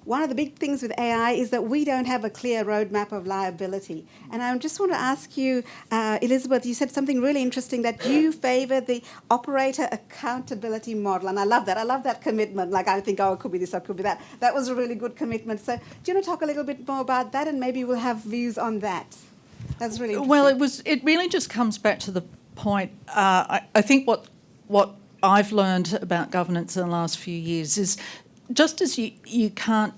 One of the big things with AI is that we don't have a clear roadmap of liability. And I just want to ask you, Elizabeth, you said something really interesting, that you favour the operator accountability model. And I love that. I love that commitment. Like, I think, oh, it could be this, or it could be that. That was a really good commitment. So do you want to talk a little bit more about that, and maybe we'll have views on that? That's really interesting. Well, it really just comes back to the point. I think what I've learned about governance in the last few years is, just as you can't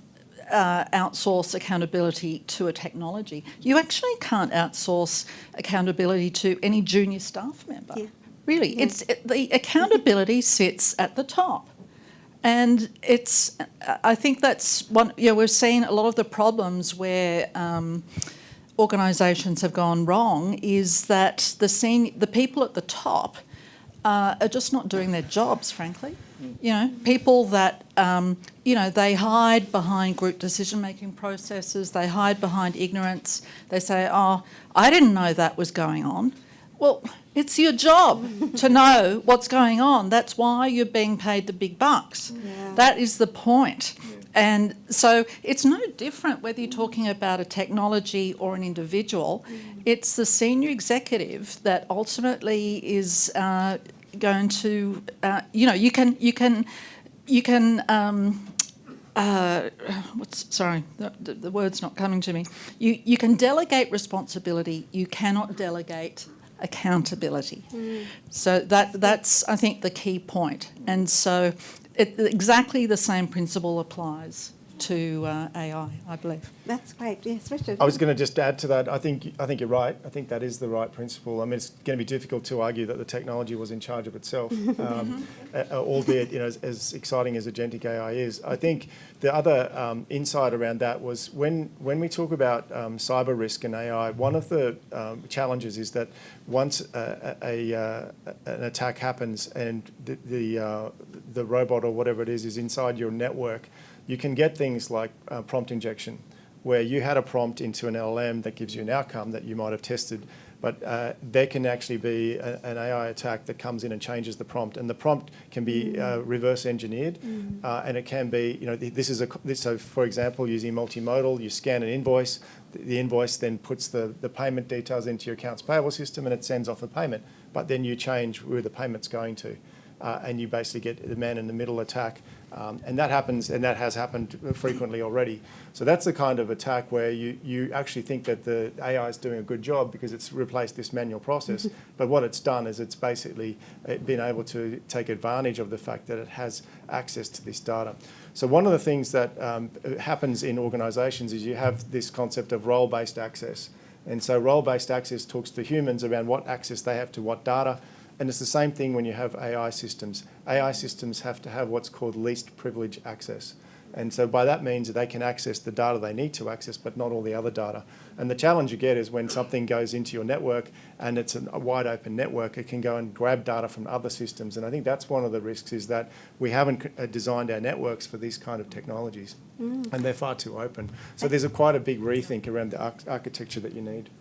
outsource accountability to a technology. You actually can't outsource accountability to any junior staff member. Yeah. Really, Yeah. the accountability sits at the top. And I think that's one, we're seeing a lot of the problems where organisations have gone wrong is that the people at the top are just not doing their jobs, frankly. People that, they hide behind group decision-making processes, they hide behind ignorance, they say, oh, I didn't know that was going on. Well, it's your job to know what's going on. That's why you're being paid the big bucks. Yeah. That is the point. Yeah. And so it's no different whether you're talking about a technology or an individual. It's the senior executive that ultimately is going to, you can. The word's not coming to me. You can delegate responsibility. You cannot delegate accountability. So that's, I think, the key point. And so exactly the same principle applies to AI, I believe. That's great. Yes, Richard. I was going to just add to that. I think you're right. I think that is the right principle. I mean, it's going to be difficult to argue that the technology was in charge of itself, albeit as exciting as agentic AI is. I think the other insight around that was when we talk about cyber risk and AI, one of the challenges is that once an attack happens and the robot or whatever it is inside your network, you can get things like prompt injection, where you had a prompt into an LLM that gives you an outcome that you might have tested, but there can actually be an AI attack that comes in and changes the prompt, and the prompt can be reverse engineered, and it can be, so for example, using multimodal, you scan an invoice, the invoice then puts the payment details into your accounts payable system and it sends off a payment, but then you change where the payment's going to. And you basically get the man-in-the-middle attack. And that happens, and that has happened frequently already. So that's the kind of attack where you actually think that the AI is doing a good job because it's replaced this manual process. But what it's done is it's basically been able to take advantage of the fact that it has access to this data. So one of the things that happens in organisations is you have this concept of role-based access. And so role-based access talks to humans around what access they have to what data. And it's the same thing when you have AI systems. AI systems have to have what's called least privilege access. And so by that means that they can access the data they need to access, but not all the other data. And the challenge you get is when something goes into your network and it's a wide open network, it can go and grab data from other systems. And I think that's one of the risks, is that we haven't designed our networks for these kind of technologies. And they're far too open. So there's quite a big rethink around the architecture that you need.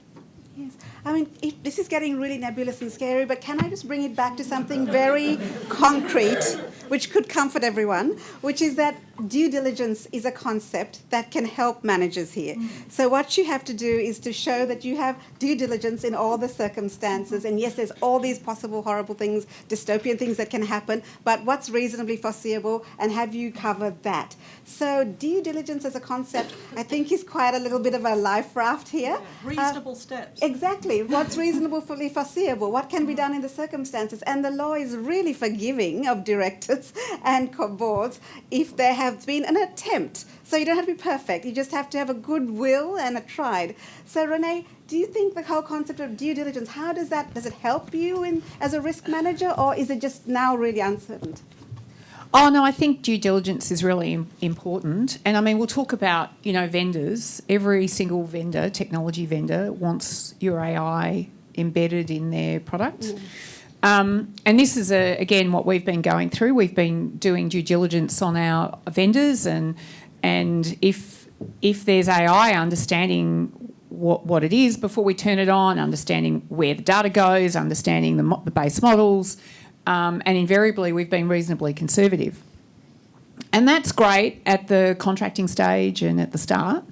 Yes. I mean, this is getting really nebulous and scary, but can I just bring it back to something very concrete, which could comfort everyone, which is that due diligence is a concept that can help managers here. So what you have to do is to show that you have due diligence in all the circumstances. And yes, there's all these possible horrible things, dystopian things that can happen, but what's reasonably foreseeable, and have you covered that? So due diligence as a concept, I think, is quite a little bit of a life raft here. Reasonable steps. Exactly. What's reasonably foreseeable? What can be done in the circumstances? And the law is really forgiving of directors and boards if there has been an attempt. So you don't have to be perfect. You just have to have a good will and a tried. So Renee, do you think the whole concept of due diligence, does it help you as a risk manager, or is it just now really uncertain? Oh, no, I think due diligence is really important. And, I mean, we'll talk about, vendors. Every single vendor, technology vendor, wants your AI embedded in their product. And this is, again, what we've been going through. We've been doing due diligence on our vendors, and if there's AI, understanding what it is before we turn it on, understanding where the data goes, understanding the base models, and invariably we've been reasonably conservative. And that's great at the contracting stage and at the start.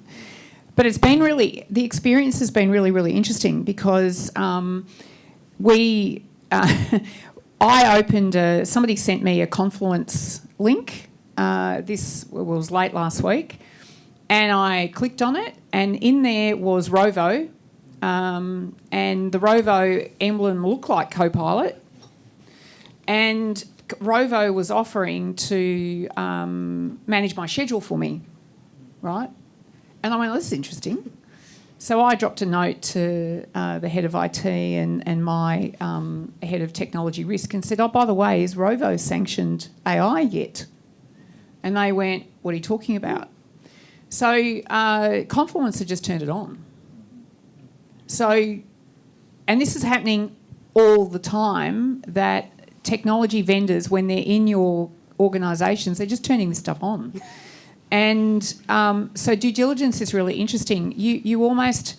But the experience has been really, really interesting because somebody sent me a Confluence link. This was late last week. And I clicked on it, and in there was Rovo. And the Rovo emblem looked like Copilot. And Rovo was offering to manage my schedule for me. right? And I went, this is interesting. So I dropped a note to the head of IT and my head of technology risk and said, oh, by the way, is Rovo sanctioned AI yet? And they went, what are you talking about? So Confluence had just turned it on. So, and this is happening all the time, that technology vendors, when they're in your organisations, they're just turning this stuff on. And so due diligence is really interesting. You almost,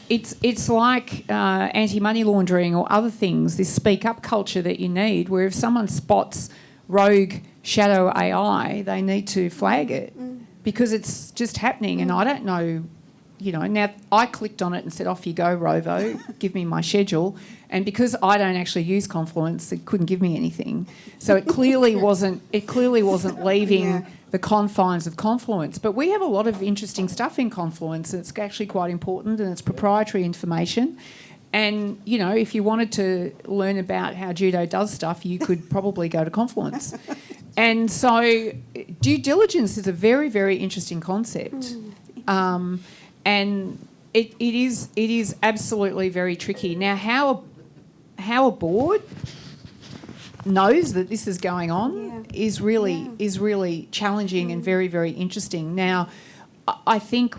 it's like anti-money laundering or other things, this speak-up culture that you need, where if someone spots rogue shadow AI, they need to flag it because it's just happening. And I don't know, now I clicked on it and said, off you go, Rovo, give me my schedule. And because I don't actually use Confluence, it couldn't give me anything. So it clearly wasn't leaving the confines of Confluence. But we have a lot of interesting stuff in Confluence, and it's actually quite important, and it's proprietary information. And, if you wanted to learn about how judo does stuff, you could probably go to Confluence. And so due diligence is a very, very interesting concept. And it is absolutely very tricky. Now, how a board knows that this is going on is really challenging and very, very interesting. Now, I think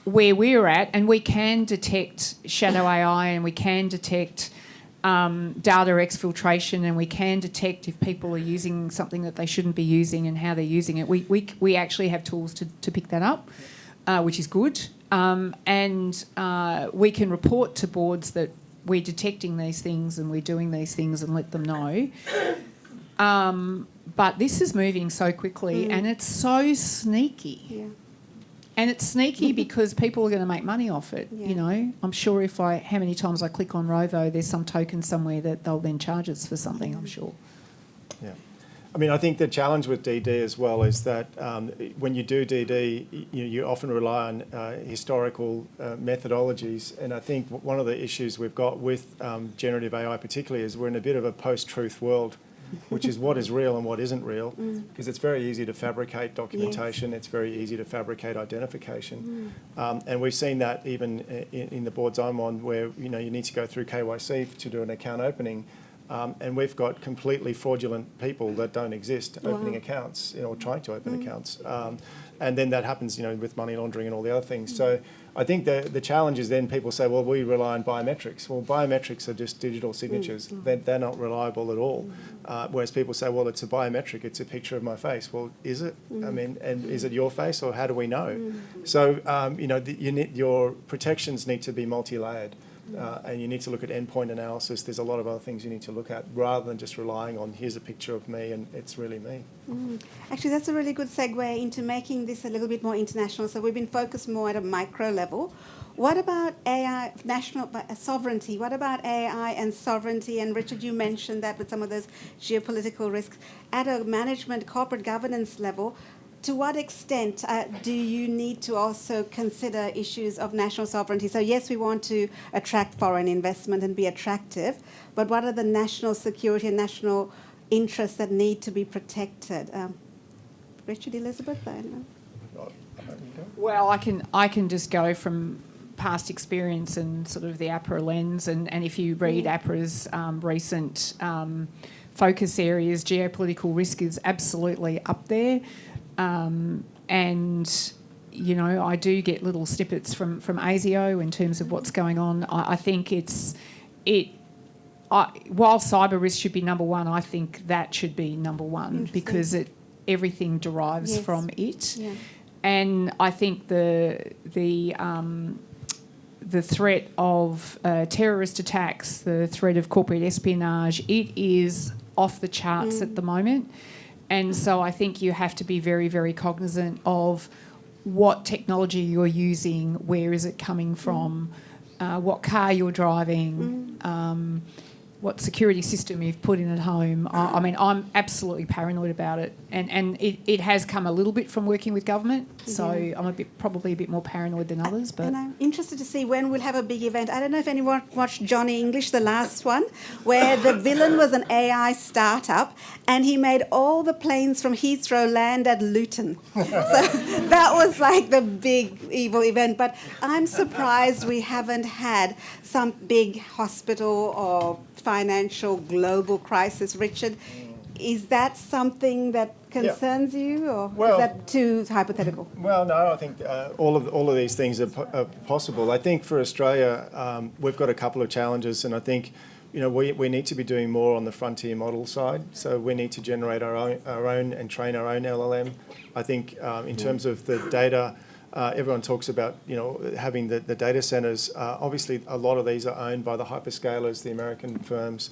where we're at, and we can detect shadow AI and we can detect data exfiltration, and we can detect if people are using something that they shouldn't be using and how they're using it. We actually have tools to pick that up, which is good. And we can report to boards that we're detecting these things and we're doing these things and let them know. But this is moving so quickly and it's so sneaky. Yeah. And it's sneaky because people are going to make money off it, I'm sure how many times I click on Rovo, there's some token somewhere that they'll then charge us for something, I'm sure. Yeah. I mean, I think the challenge with DD as well is that when you do DD, you often rely on historical methodologies. And I think one of the issues we've got with generative AI particularly is we're in a bit of a post-truth world, which is what is real and what isn't real, because it's very easy to fabricate documentation, it's very easy to fabricate identification. And we've seen that even in the boards I'm on, where you need to go through KYC to do an account opening. And we've got completely fraudulent people that don't exist opening accounts, or trying to open accounts. And then that happens, with money laundering and all the other things. So I think the challenge is then people say, well, we rely on biometrics. Well, biometrics are just digital signatures. They're not reliable at all. Whereas people say, well, it's a biometric, it's a picture of my face. Well, is it? I mean, and is it your face, or how do we know? So, your protections need to be multi-layered. And you need to look at endpoint analysis. There's a lot of other things you need to look at rather than just relying on here's a picture of me and it's really me. Actually, that's a really good segue into making this a little bit more international. So we've been focused more at a micro level. What about AI, national sovereignty? What about AI and sovereignty? And Richard, you mentioned that with some of those geopolitical risks. At a management, corporate governance level, to what extent do you need to also consider issues of national sovereignty? So yes, we want to attract foreign investment and be attractive, but what are the national security and national interests that need to be protected? Richard, Elizabeth? I don't know. Well, I can just go from past experience and sort of the APRA lens, and if you read APRA's recent focus areas, geopolitical risk is absolutely up there. And, I do get little snippets from ASIO in terms of what's going on. I think while cyber risk should be number one, I think that should be number one because everything derives from it. Yeah. And I think the threat of terrorist attacks, the threat of corporate espionage, it is off the charts at the moment. And so I think you have to be very, very cognizant of what technology you're using, where is it coming from, what car you're driving, what security system you've put in at home. I mean, I'm absolutely paranoid about it, and it has come a little bit from working with government, so I'm probably a bit more paranoid than others. But And I'm interested to see when we'll have a big event. I don't know if anyone watched Johnny English, the last one, where the villain was an AI startup, and he made all the planes from Heathrow land at Luton. So that was like the big evil event. But I'm surprised we haven't had some big hospital or financial global crisis. Richard, is that something that concerns you, or is that too hypothetical? Well, no, I think all of these things are possible. I think for Australia, we've got a couple of challenges, and I think we need to be doing more on the frontier model side. So we need to generate our own and train our own LLM. I think in terms of the data. Everyone talks about having the data centres. Obviously, a lot of these are owned by the hyperscalers, the American firms.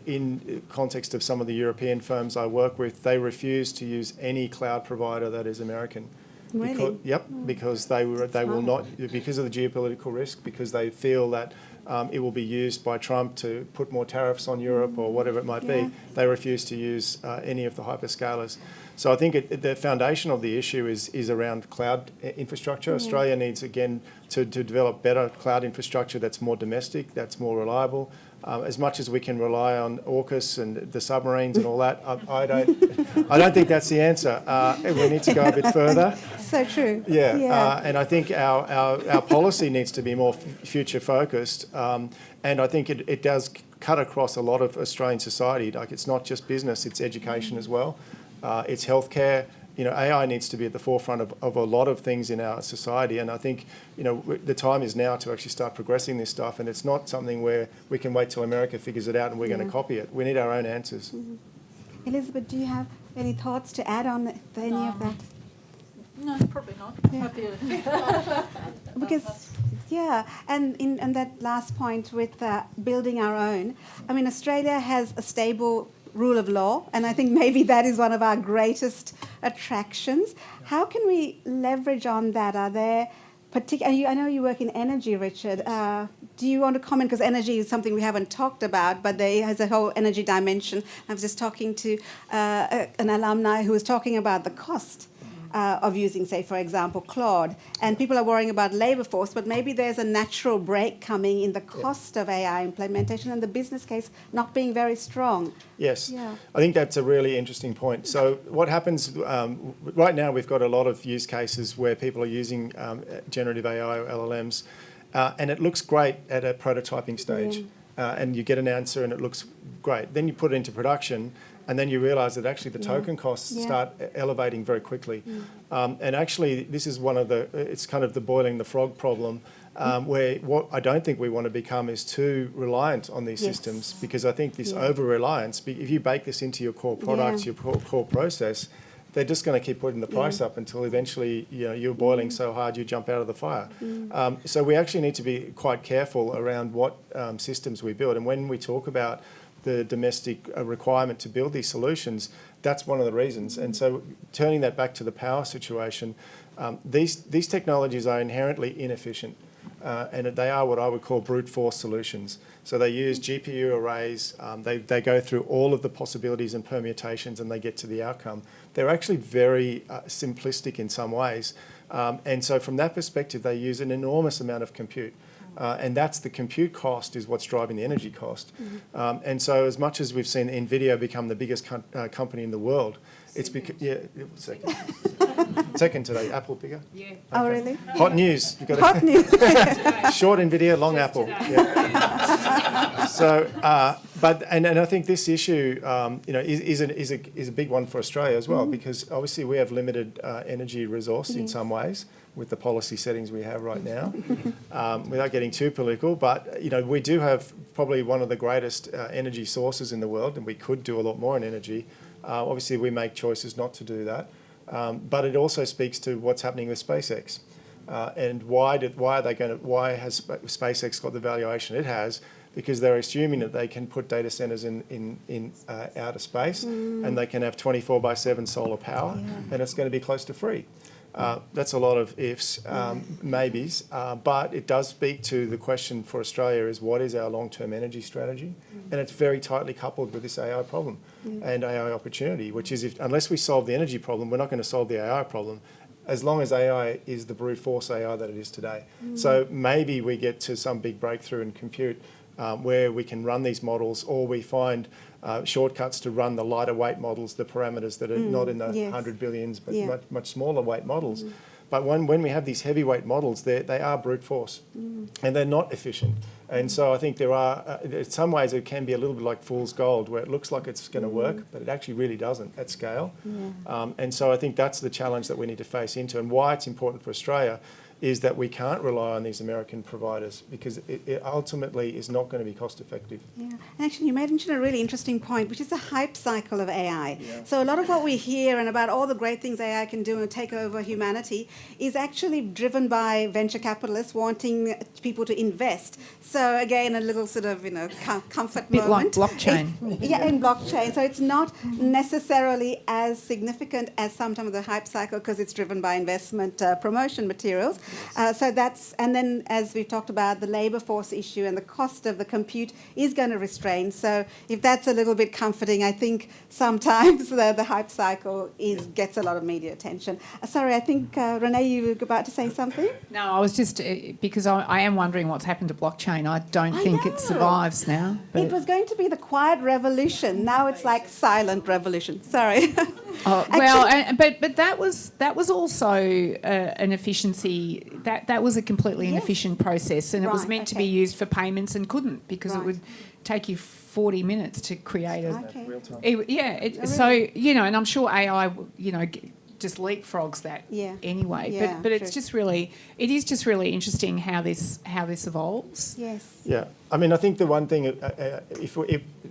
In context of some of the European firms I work with, they refuse to use any cloud provider that is American. Really? Because they will not, because of the geopolitical risk, because they feel that it will be used by Trump to put more tariffs on Europe or whatever it might be. They refuse to use any of the hyperscalers. So I think the foundation of the issue is around cloud infrastructure. Australia needs, again, to develop better cloud infrastructure that's more domestic, that's more reliable. As much as we can rely on AUKUS and the submarines and all that, I don't think that's the answer. We need to go a bit further. So true. And I think our policy needs to be more future focused. And I think it does cut across a lot of Australian society. Like, it's not just business, it's education as well. It's healthcare. AI needs to be at the forefront of a lot of things in our society, and I think the time is now to actually start progressing this stuff, and it's not something where we can wait till America figures it out and we're going to copy it. We need our own answers. Elizabeth, do you have any thoughts to add on any of that? No, probably not. Because, and in that last point with building our own, I mean, Australia has a stable rule of law, and I think maybe that is one of our greatest attractions. How can we leverage on that? Are there particular? I know you work in energy, Richard. Do you want to comment? Because energy is something we haven't talked about, but there has a whole energy dimension. I was just talking to an alumni who was talking about the cost of using, say, for example, Claude. And people are worrying about labour force, but maybe there's a natural break coming in the cost of AI implementation and the business case not being very strong. Yes, I think that's a really interesting point. So what happens right now, we've got a lot of use cases where people are using generative AI or LLMs, and it looks great at a prototyping stage. And you get an answer and it looks great. Then you put it into production, and then you realise that actually the token costs start elevating very quickly. And actually, this is it's kind of the boiling the frog problem, where what I don't think we want to become is too reliant on these systems, because I think this over-reliance, if you bake this into your core products, your core process, they're just going to keep putting the price up until eventually you're boiling so hard you jump out of the fire. So we actually need to be quite careful around what systems we build. And when we talk about the domestic requirement to build these solutions, that's one of the reasons. And so turning that back to the power situation, these technologies are inherently inefficient, and they are what I would call brute force solutions. So they use GPU arrays, they go through all of the possibilities and permutations, and they get to the outcome. They're actually very simplistic in some ways. And so from that perspective, they use an enormous amount of compute. And that's the compute cost is what's driving the energy cost. And so as much as we've seen NVIDIA become the biggest company in the world, it's because, second today, Apple bigger. Yeah. Okay. Oh, really? Hot news. You've got Hot news. Short NVIDIA, long Apple. Yeah. So, and I think this issue, is a big one for Australia as well, because obviously we have limited energy resource in some ways with the policy settings we have right now, without getting too political. But we do have probably one of the greatest energy sources in the world, and we could do a lot more in energy. Obviously, we make choices not to do that. But it also speaks to what's happening with SpaceX, and why has SpaceX got the valuation it has? Because they're assuming that they can put data centers in outer space, and they can have 24/7 solar power, and it's going to be close to free. That's a lot of ifs, maybes, but it does speak to the question for Australia is what is our long-term energy strategy? And it's very tightly coupled with this AI problem and AI opportunity, which is unless we solve the energy problem, we're not going to solve the AI problem, as long as AI is the brute force AI that it is today. So maybe we get to some big breakthrough in compute where we can run these models, or we find shortcuts to run the lighter weight models, the parameters that are not in the 100 billions, but much smaller weight models. But when we have these heavyweight models, they are brute force, and they're not efficient. And so I think there are, in some ways, it can be a little bit like fool's gold, where it looks like it's going to work, but it actually really doesn't at scale. And so I think that's the challenge that we need to face into, and why it's important for Australia is that we can't rely on these American providers, because it ultimately is not going to be cost effective. Yeah, and actually you mentioned a really interesting point, which is the hype cycle of AI. Yeah. So a lot of what we hear and about all the great things AI can do and take over humanity is actually driven by venture capitalists wanting people to invest. So again, a little sort of, comfort bit moment. like blockchain. In blockchain. So it's not necessarily as significant as some of the hype cycle because it's driven by investment promotion materials. So that's, and then as we've talked about, the labour force issue and the cost of the compute is going to restrain. So if that's a little bit comforting, I think sometimes the hype cycle gets a lot of media attention. Sorry, I think, Renee, you were about to say something? No, I was just, because I am wondering what's happened to blockchain. I don't think it survives now. But it was going to be the quiet revolution. Now it's like silent revolution. Sorry. But that was also an efficiency. That was a completely inefficient process, and it was meant to be used for payments and couldn't, because it would take you 40 minutes to create a real time. And I'm sure AI just leapfrogs that anyway. But it's just really, it is just really interesting how this evolves. Yes. Yeah, I mean, I think the one thing,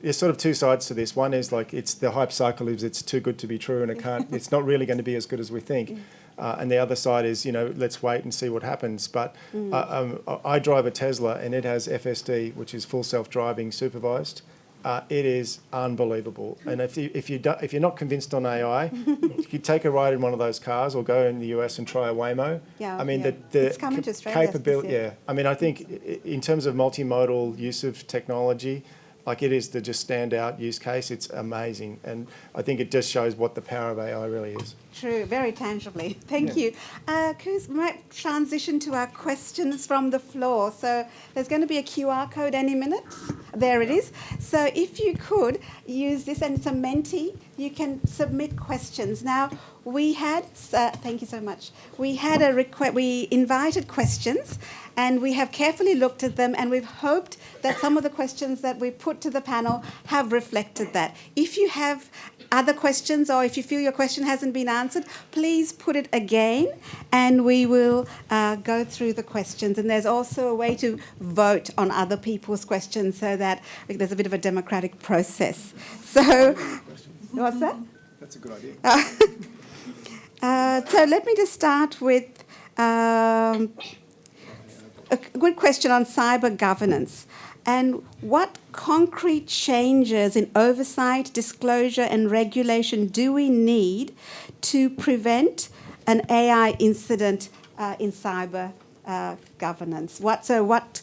there's sort of two sides to this. One is like it's the hype cycle is it's too good to be true, and it's not really going to be as good as we think. And the other side is, let's wait and see what happens. But I drive a Tesla, and it has FSD, which is full self-driving supervised. It is unbelievable. And if you're not convinced on AI, you take a ride in one of those cars, or go in the US and try a Waymo. Yeah, I mean, it's coming to Australia, capability. Yeah, I mean, I think in terms of multimodal use of technology, like it is the just standout use case. It's amazing, and I think it just shows what the power of AI really is. True, very tangibly. Thank you. We might transition to our questions from the floor. So there's going to be a QR code any minute. There it is. So if you could use this, and it's a Menti, you can submit questions. Now, we had, thank you so much. We had a request, we invited questions, and we have carefully looked at them, and we've hoped that some of the questions that we put to the panel have reflected that. If you have other questions, or if you feel your question hasn't been answered, please put it again, and we will go through the questions. And there's also a way to vote on other people's questions, so that there's a bit of a democratic process. So, what's that? That's a good idea. So let me just start with a good question on cyber governance. And what concrete changes in oversight, disclosure and regulation do we need to prevent an AI incident in cyber governance? What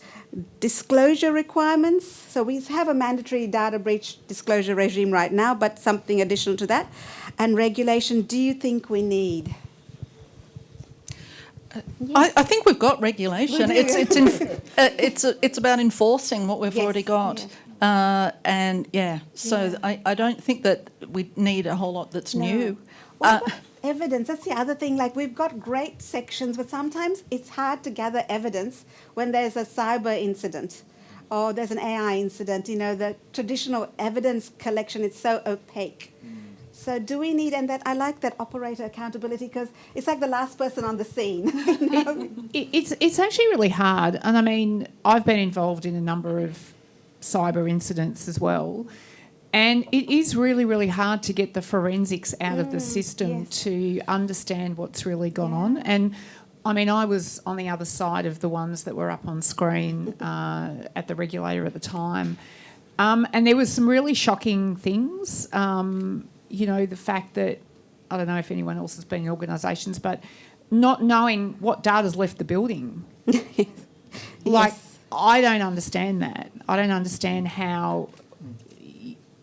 disclosure requirements? So we have a mandatory data breach disclosure regime right now, but something additional to that. And regulation, do you think we need? Yes. I think we've got regulation. It's about enforcing what we've already got. I don't think that we need a whole lot that's new. What about evidence? That's the other thing. Like, we've got great sections, but sometimes it's hard to gather evidence when there's a cyber incident or there's an AI incident. The traditional evidence collection is so opaque. So do we need, and that I like that operator accountability, because it's like the last person on the scene. It's actually really hard. And I mean, I've been involved in a number of cyber incidents as well. And it is really, really hard to get the forensics out of the system to understand what's really gone on. And I mean, I was on the other side of the ones that were up on screen at the regulator at the time. And there was some really shocking things. The fact that, I don't know if anyone else has been in organisations, but not knowing what data's left the building. Like, Yes. I don't understand that. I don't understand how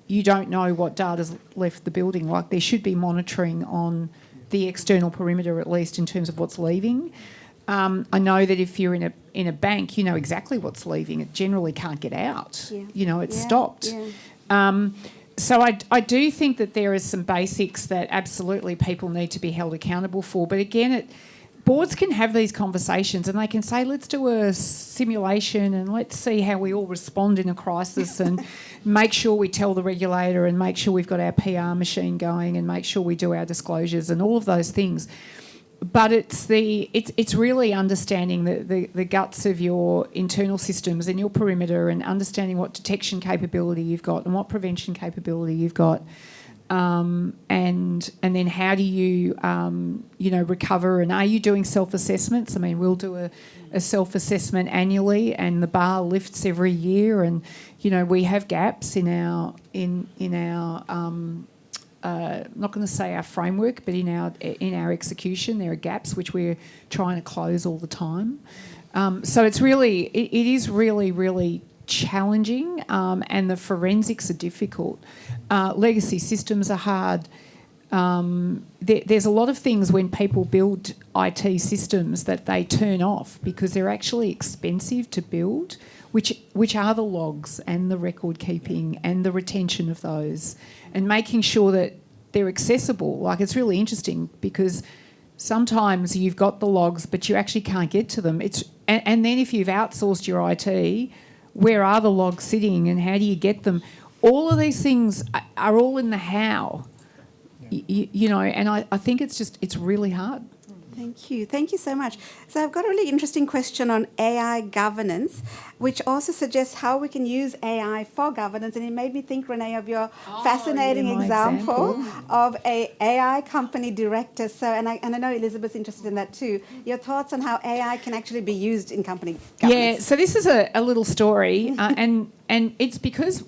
you don't know what data's left the building. Like, there should be monitoring on the external perimeter, at least in terms of what's leaving. I know that if you're in a bank, you know exactly what's leaving. It generally can't get out. Yeah. You know, it's Yeah, stopped. yeah. So I do think that there is some basics that absolutely people need to be held accountable for. But again, boards can have these conversations and they can say, let's do a simulation and let's see how we all respond in a crisis and make sure we tell the regulator and make sure we've got our PR machine going and make sure we do our disclosures and all of those things. But it's really understanding the guts of your internal systems and your perimeter and understanding what detection capability you've got and what prevention capability you've got. And then how do you, recover? And are you doing self-assessments? I mean, we'll do a self-assessment annually, and the bar lifts every year. And we have gaps in our not going to say our framework, but in our execution, there are gaps which we're trying to close all the time. So it is really challenging, and the forensics are difficult. Legacy systems are hard. There's a lot of things when people build IT systems that they turn off because they're actually expensive to build, which are the logs and the record keeping and the retention of those, and making sure that they're accessible. Like, it's really interesting because sometimes you've got the logs but you actually can't get to them. And then if you've outsourced your IT, where are the logs sitting and how do you get them? All of these things are all in the how, and I think it's really hard. Thank you. Thank you so much. So I've got a really interesting question on AI governance, which also suggests how we can use AI for governance. And it made me think, Renee, of your fascinating my example of a AI company director. So, and I know Elizabeth's interested in that too. Your thoughts on how AI can actually be used in company governance? Yeah, so this is a little story, and it's because...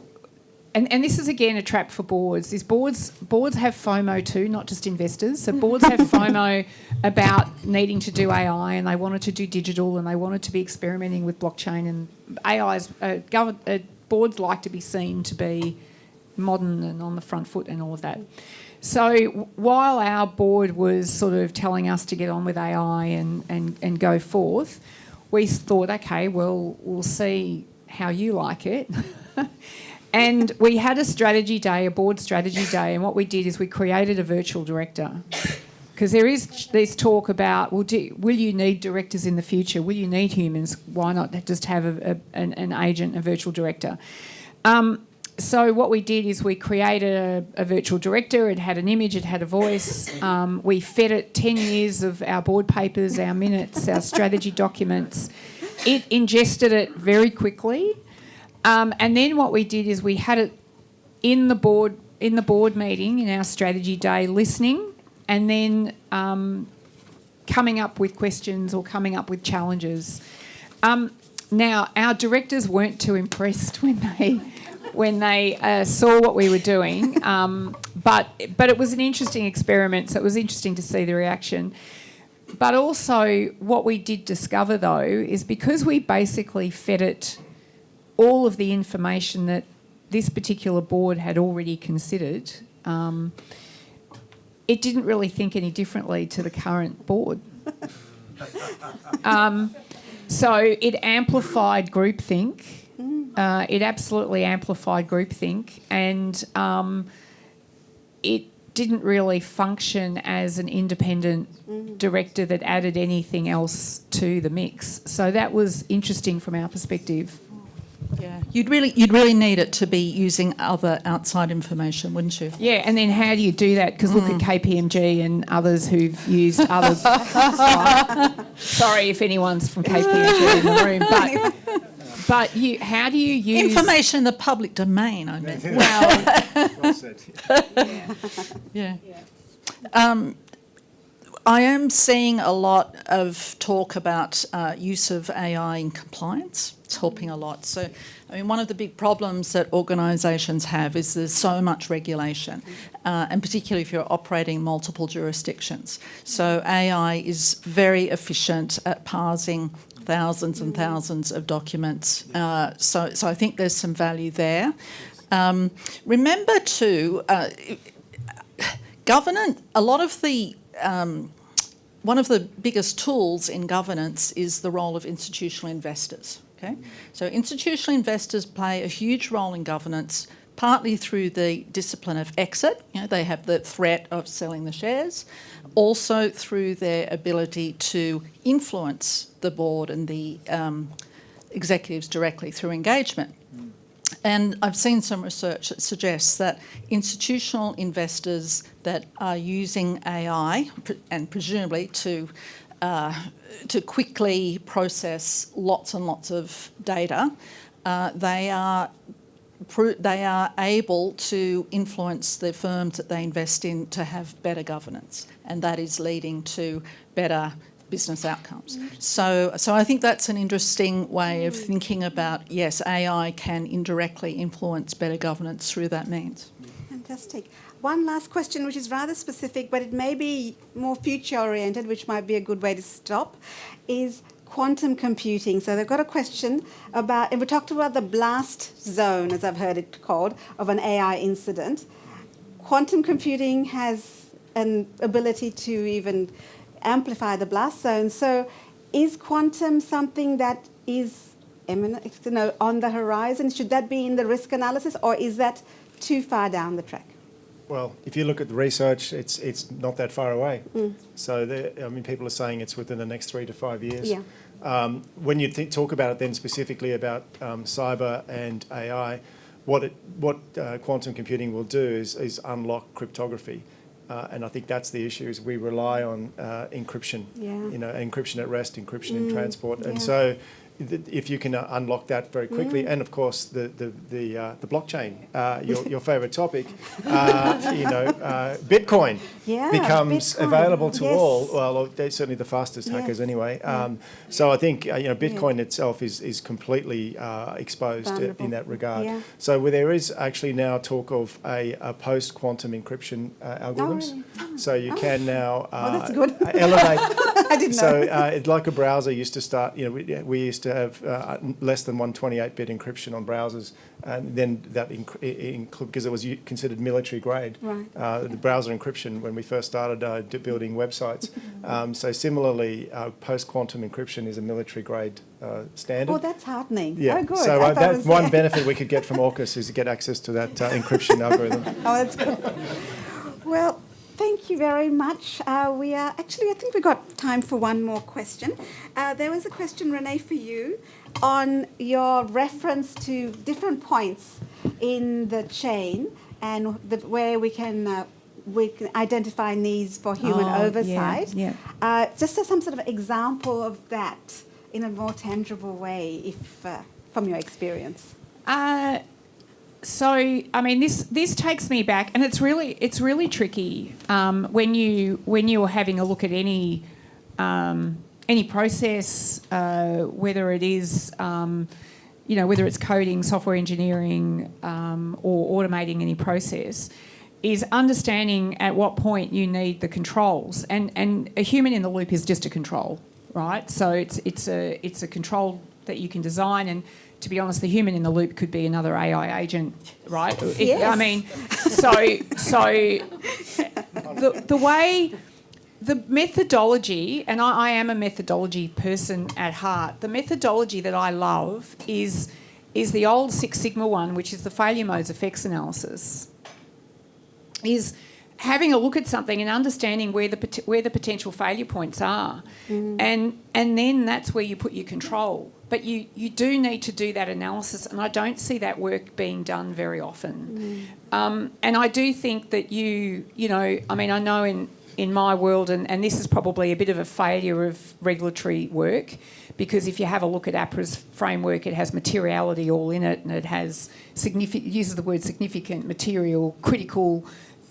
And this is, again, a trap for boards. Boards have FOMO too, not just investors. So boards have FOMO about needing to do AI, and they wanted to do digital, and they wanted to be experimenting with blockchain. And boards like to be seen to be modern and on the front foot and all of that. So while our board was sort of telling us to get on with AI and go forth, we thought, okay, well, we'll see how you like it. And we had a board strategy day, and what we did is we created a virtual director. Because there is this talk about, will you need directors in the future? Will you need humans? Why not just have an agent, a virtual director? So what we did is we created a virtual director. It had an image, it had a voice. We fed it 10 years of our board papers, our minutes, our strategy documents. It ingested it very quickly. And then what we did is we had it in the board meeting, in our strategy day, listening, and then coming up with questions or coming up with challenges. Now, our directors weren't too impressed when they saw what we were doing, but it was an interesting experiment, so it was interesting to see the reaction. But also what we did discover, though, is because we basically fed it all of the information that this particular board had already considered, it didn't really think any differently to the current board. So it amplified groupthink. It absolutely amplified groupthink, and it didn't really function as an independent director that added anything else to the mix. So that was interesting from our perspective. Yeah, you'd really need it to be using other outside information, wouldn't you? Yeah, and then how do you do that? Because look at KPMG and others who've used other... Sorry if anyone's from KPMG in the room, but how do you use... Information in the public domain, I meant. Well said. Yeah. I am seeing a lot of talk about use of AI in compliance. It's helping a lot. So, I mean, one of the big problems that organisations have is there's so much regulation, and particularly if you're operating multiple jurisdictions. So AI is very efficient at parsing thousands and thousands of documents. So I think there's some value there. Remember too, governance, a lot of the one of the biggest tools in governance is the role of institutional investors. Okay, so institutional investors play a huge role in governance, partly through the discipline of exit. You know, they have the threat of selling the shares, also through their ability to influence the board and the executives directly through engagement. And I've seen some research that suggests that institutional investors that are using AI, and presumably to quickly process lots and lots of data, they are able to influence the firms that they invest in to have better governance, and that is leading to better business outcomes. So I think that's an interesting way of thinking about, yes, AI can indirectly influence better governance through that means. Fantastic. One last question, which is rather specific, but it may be more future-oriented, which might be a good way to stop, is quantum computing. So they've got a question about, and we talked about the blast zone, as I've heard it called, of an AI incident. Quantum computing has an ability to even amplify the blast zone. So is quantum something that is imminent, on the horizon? Should that be in the risk analysis, or is that too far down the track? Well, if you look at the research, it's not that far away. So, people are saying it's within the next 3 to 5 years. Yeah. When you talk about it then specifically about cyber and AI, what quantum computing will do is unlock cryptography. And I think that's the issue, is we rely on encryption, encryption at rest, encryption in transport. And so if you can unlock that very quickly, and of course the blockchain, your favourite topic, Bitcoin becomes available to all. Well, they're certainly the fastest hackers anyway. So I think Bitcoin itself is completely exposed in that regard. Yeah. So where there is actually now talk of a post-quantum encryption algorithms. Really? So you can now that's good. elevate. I didn't know. So it's like a browser used to start. We used to have less than 128-bit encryption on browsers, and then that because it was considered military grade. Right. The browser encryption when we first started building websites. So similarly, post-quantum encryption is a military grade standard. Oh, that's heartening. Yeah. Oh, good. So that's one benefit we could get from AUKUS is to get access to that encryption algorithm. Oh, that's good. Well, thank you very much. I think we've got time for one more question. There was a question, Renee, for you on your reference to different points in the chain and where we can identify needs for human oversight. Yeah. Just as some sort of example of that in a more tangible way, if from your experience. So, I mean, this takes me back, and it's really tricky when you're having a look at any process, whether it is whether it's coding, software engineering, or automating any process, is understanding at what point you need the controls, and a human in the loop is just a control, right? So it's a control that you can design, and to be honest, the human in the loop could be another AI agent, right? Yes. I mean, so the way, the methodology, and I am a methodology person at heart, the methodology that I love is the old Six Sigma one, which is the failure modes effects analysis, is having a look at something and understanding where the potential failure points are, and then that's where you put your control. But you do need to do that analysis, and I don't see that work being done very often. And I do think that I know in my world, and this is probably a bit of a failure of regulatory work, because if you have a look at APRA's framework, it has materiality all in it, and it has uses the word significant, material, critical,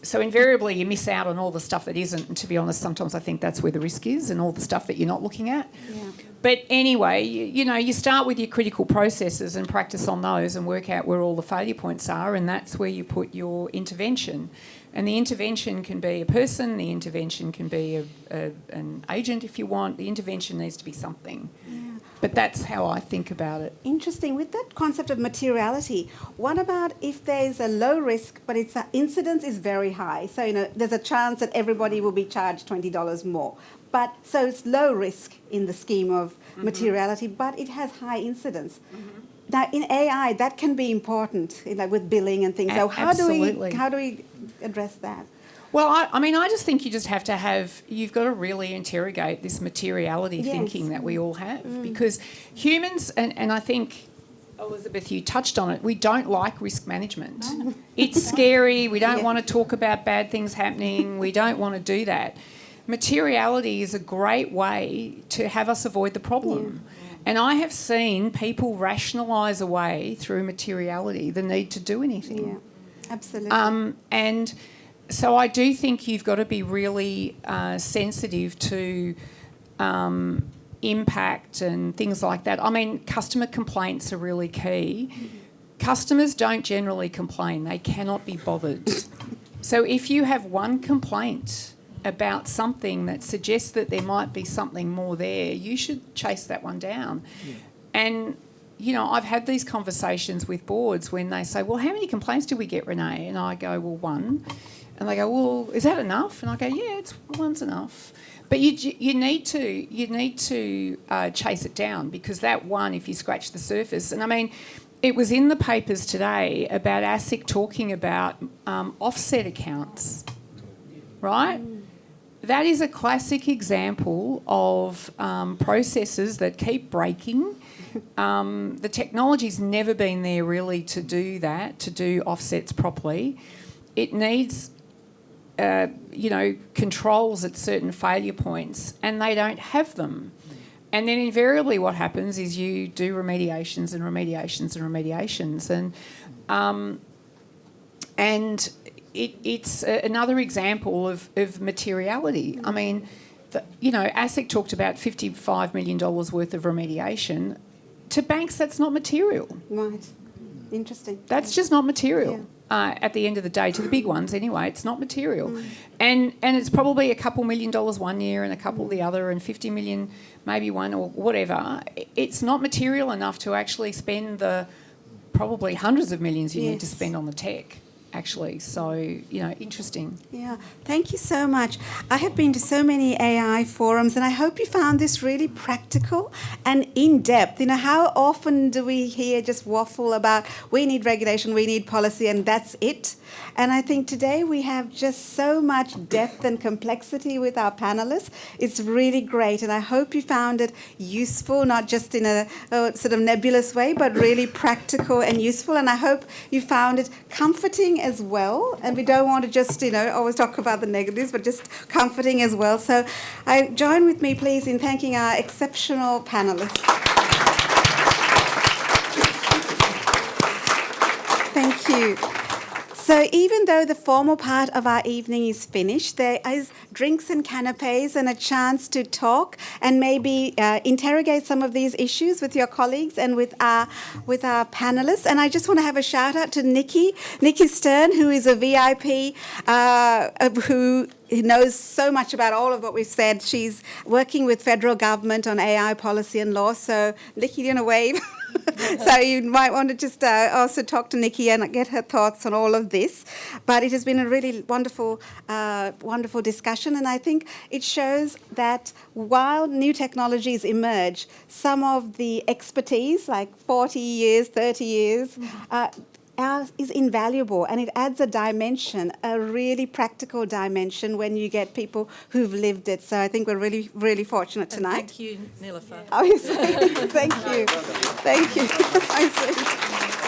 So invariably you miss out on all the stuff that isn't, and to be honest, sometimes I think that's where the risk is, and all the stuff that you're not looking at. Yeah. But anyway, you start with your critical processes and practice on those and work out where all the failure points are, and that's where you put your intervention. And the intervention can be a person, the intervention can be an agent if you want, the intervention needs to be something. Yeah. But that's how I think about it. Interesting. With that concept of materiality, what about if there is a low risk, but its incidence is very high? So, there's a chance that everybody will be charged $20 more. But so it's low risk in the scheme of materiality, but it has high incidence. Now, in AI, that can be important, like with billing and things. So how do we address that? Well, I just think you just have to you've got to really interrogate this materiality thinking that we all have. Because humans, and I think, Elizabeth, you touched on it, we don't like risk management. No. It's scary, we don't want to talk about bad things happening, we don't want to do that. Materiality is a great way to have us avoid the problem. Yeah. And I have seen people rationalise away through materiality the need to do anything. Yeah, absolutely. And so I do think you've got to be really sensitive to impact and things like that. I mean, customer complaints are really key. Customers don't generally complain. They cannot be bothered. So if you have one complaint about something that suggests that there might be something more there, you should chase that one down. Yeah. And, I've had these conversations with boards when they say, well, how many complaints did we get, Renee? And I go, well, one. And they go, well, is that enough? And I go, yeah, one's enough. But you need to chase it down, because that one, if you scratch the surface, and I mean, it was in the papers today about ASIC talking about offset accounts, right? That is a classic example of processes that keep breaking. The technology's never been there really to do that, to do offsets properly. It needs, controls at certain failure points, and they don't have them. And then invariably what happens is you do remediations and remediations and remediations. And it's another example of materiality. I mean, ASIC talked about $55 million worth of remediation. To banks, that's not material. Right. Interesting. That's just not material. At the end of the day, to the big ones anyway, it's not material. And it's probably a couple $1 million one year and a couple the other, and 50 million maybe one, or whatever. It's not material enough to actually spend the probably hundreds of millions you need to spend on the tech, actually. So, interesting. Yeah, thank you so much. I have been to so many AI forums, and I hope you found this really practical and in-depth. How often do we hear just waffle about we need regulation, we need policy, and that's it? And I think today we have just so much depth and complexity with our panellists. It's really great, and I hope you found it useful, not just in a sort of nebulous way, but really practical and useful. And I hope you found it comforting as well. And we don't want to just, always talk about the negatives, but just comforting as well. So join with me, please, in thanking our exceptional panellists. Thank you. So even though the formal part of our evening is finished, there is drinks and canapes and a chance to talk and maybe interrogate some of these issues with your colleagues and with our panellists. And I just want to have a shout out to Nikki Stern, who is a VIP who knows so much about all of what we've said. She's working with federal government on AI policy and law. So Nikki, do you want to wave? So you might want to just also talk to Nikki and get her thoughts on all of this. But it has been a really wonderful discussion, and I think it shows that while new technologies emerge, some of the expertise, like 40 years, 30 years, is invaluable, and it adds a dimension, a really practical dimension when you get people who've lived it. So I think we're really, really fortunate tonight. Thank you, Nilofer. Oh, yes. Thank you. Thank you.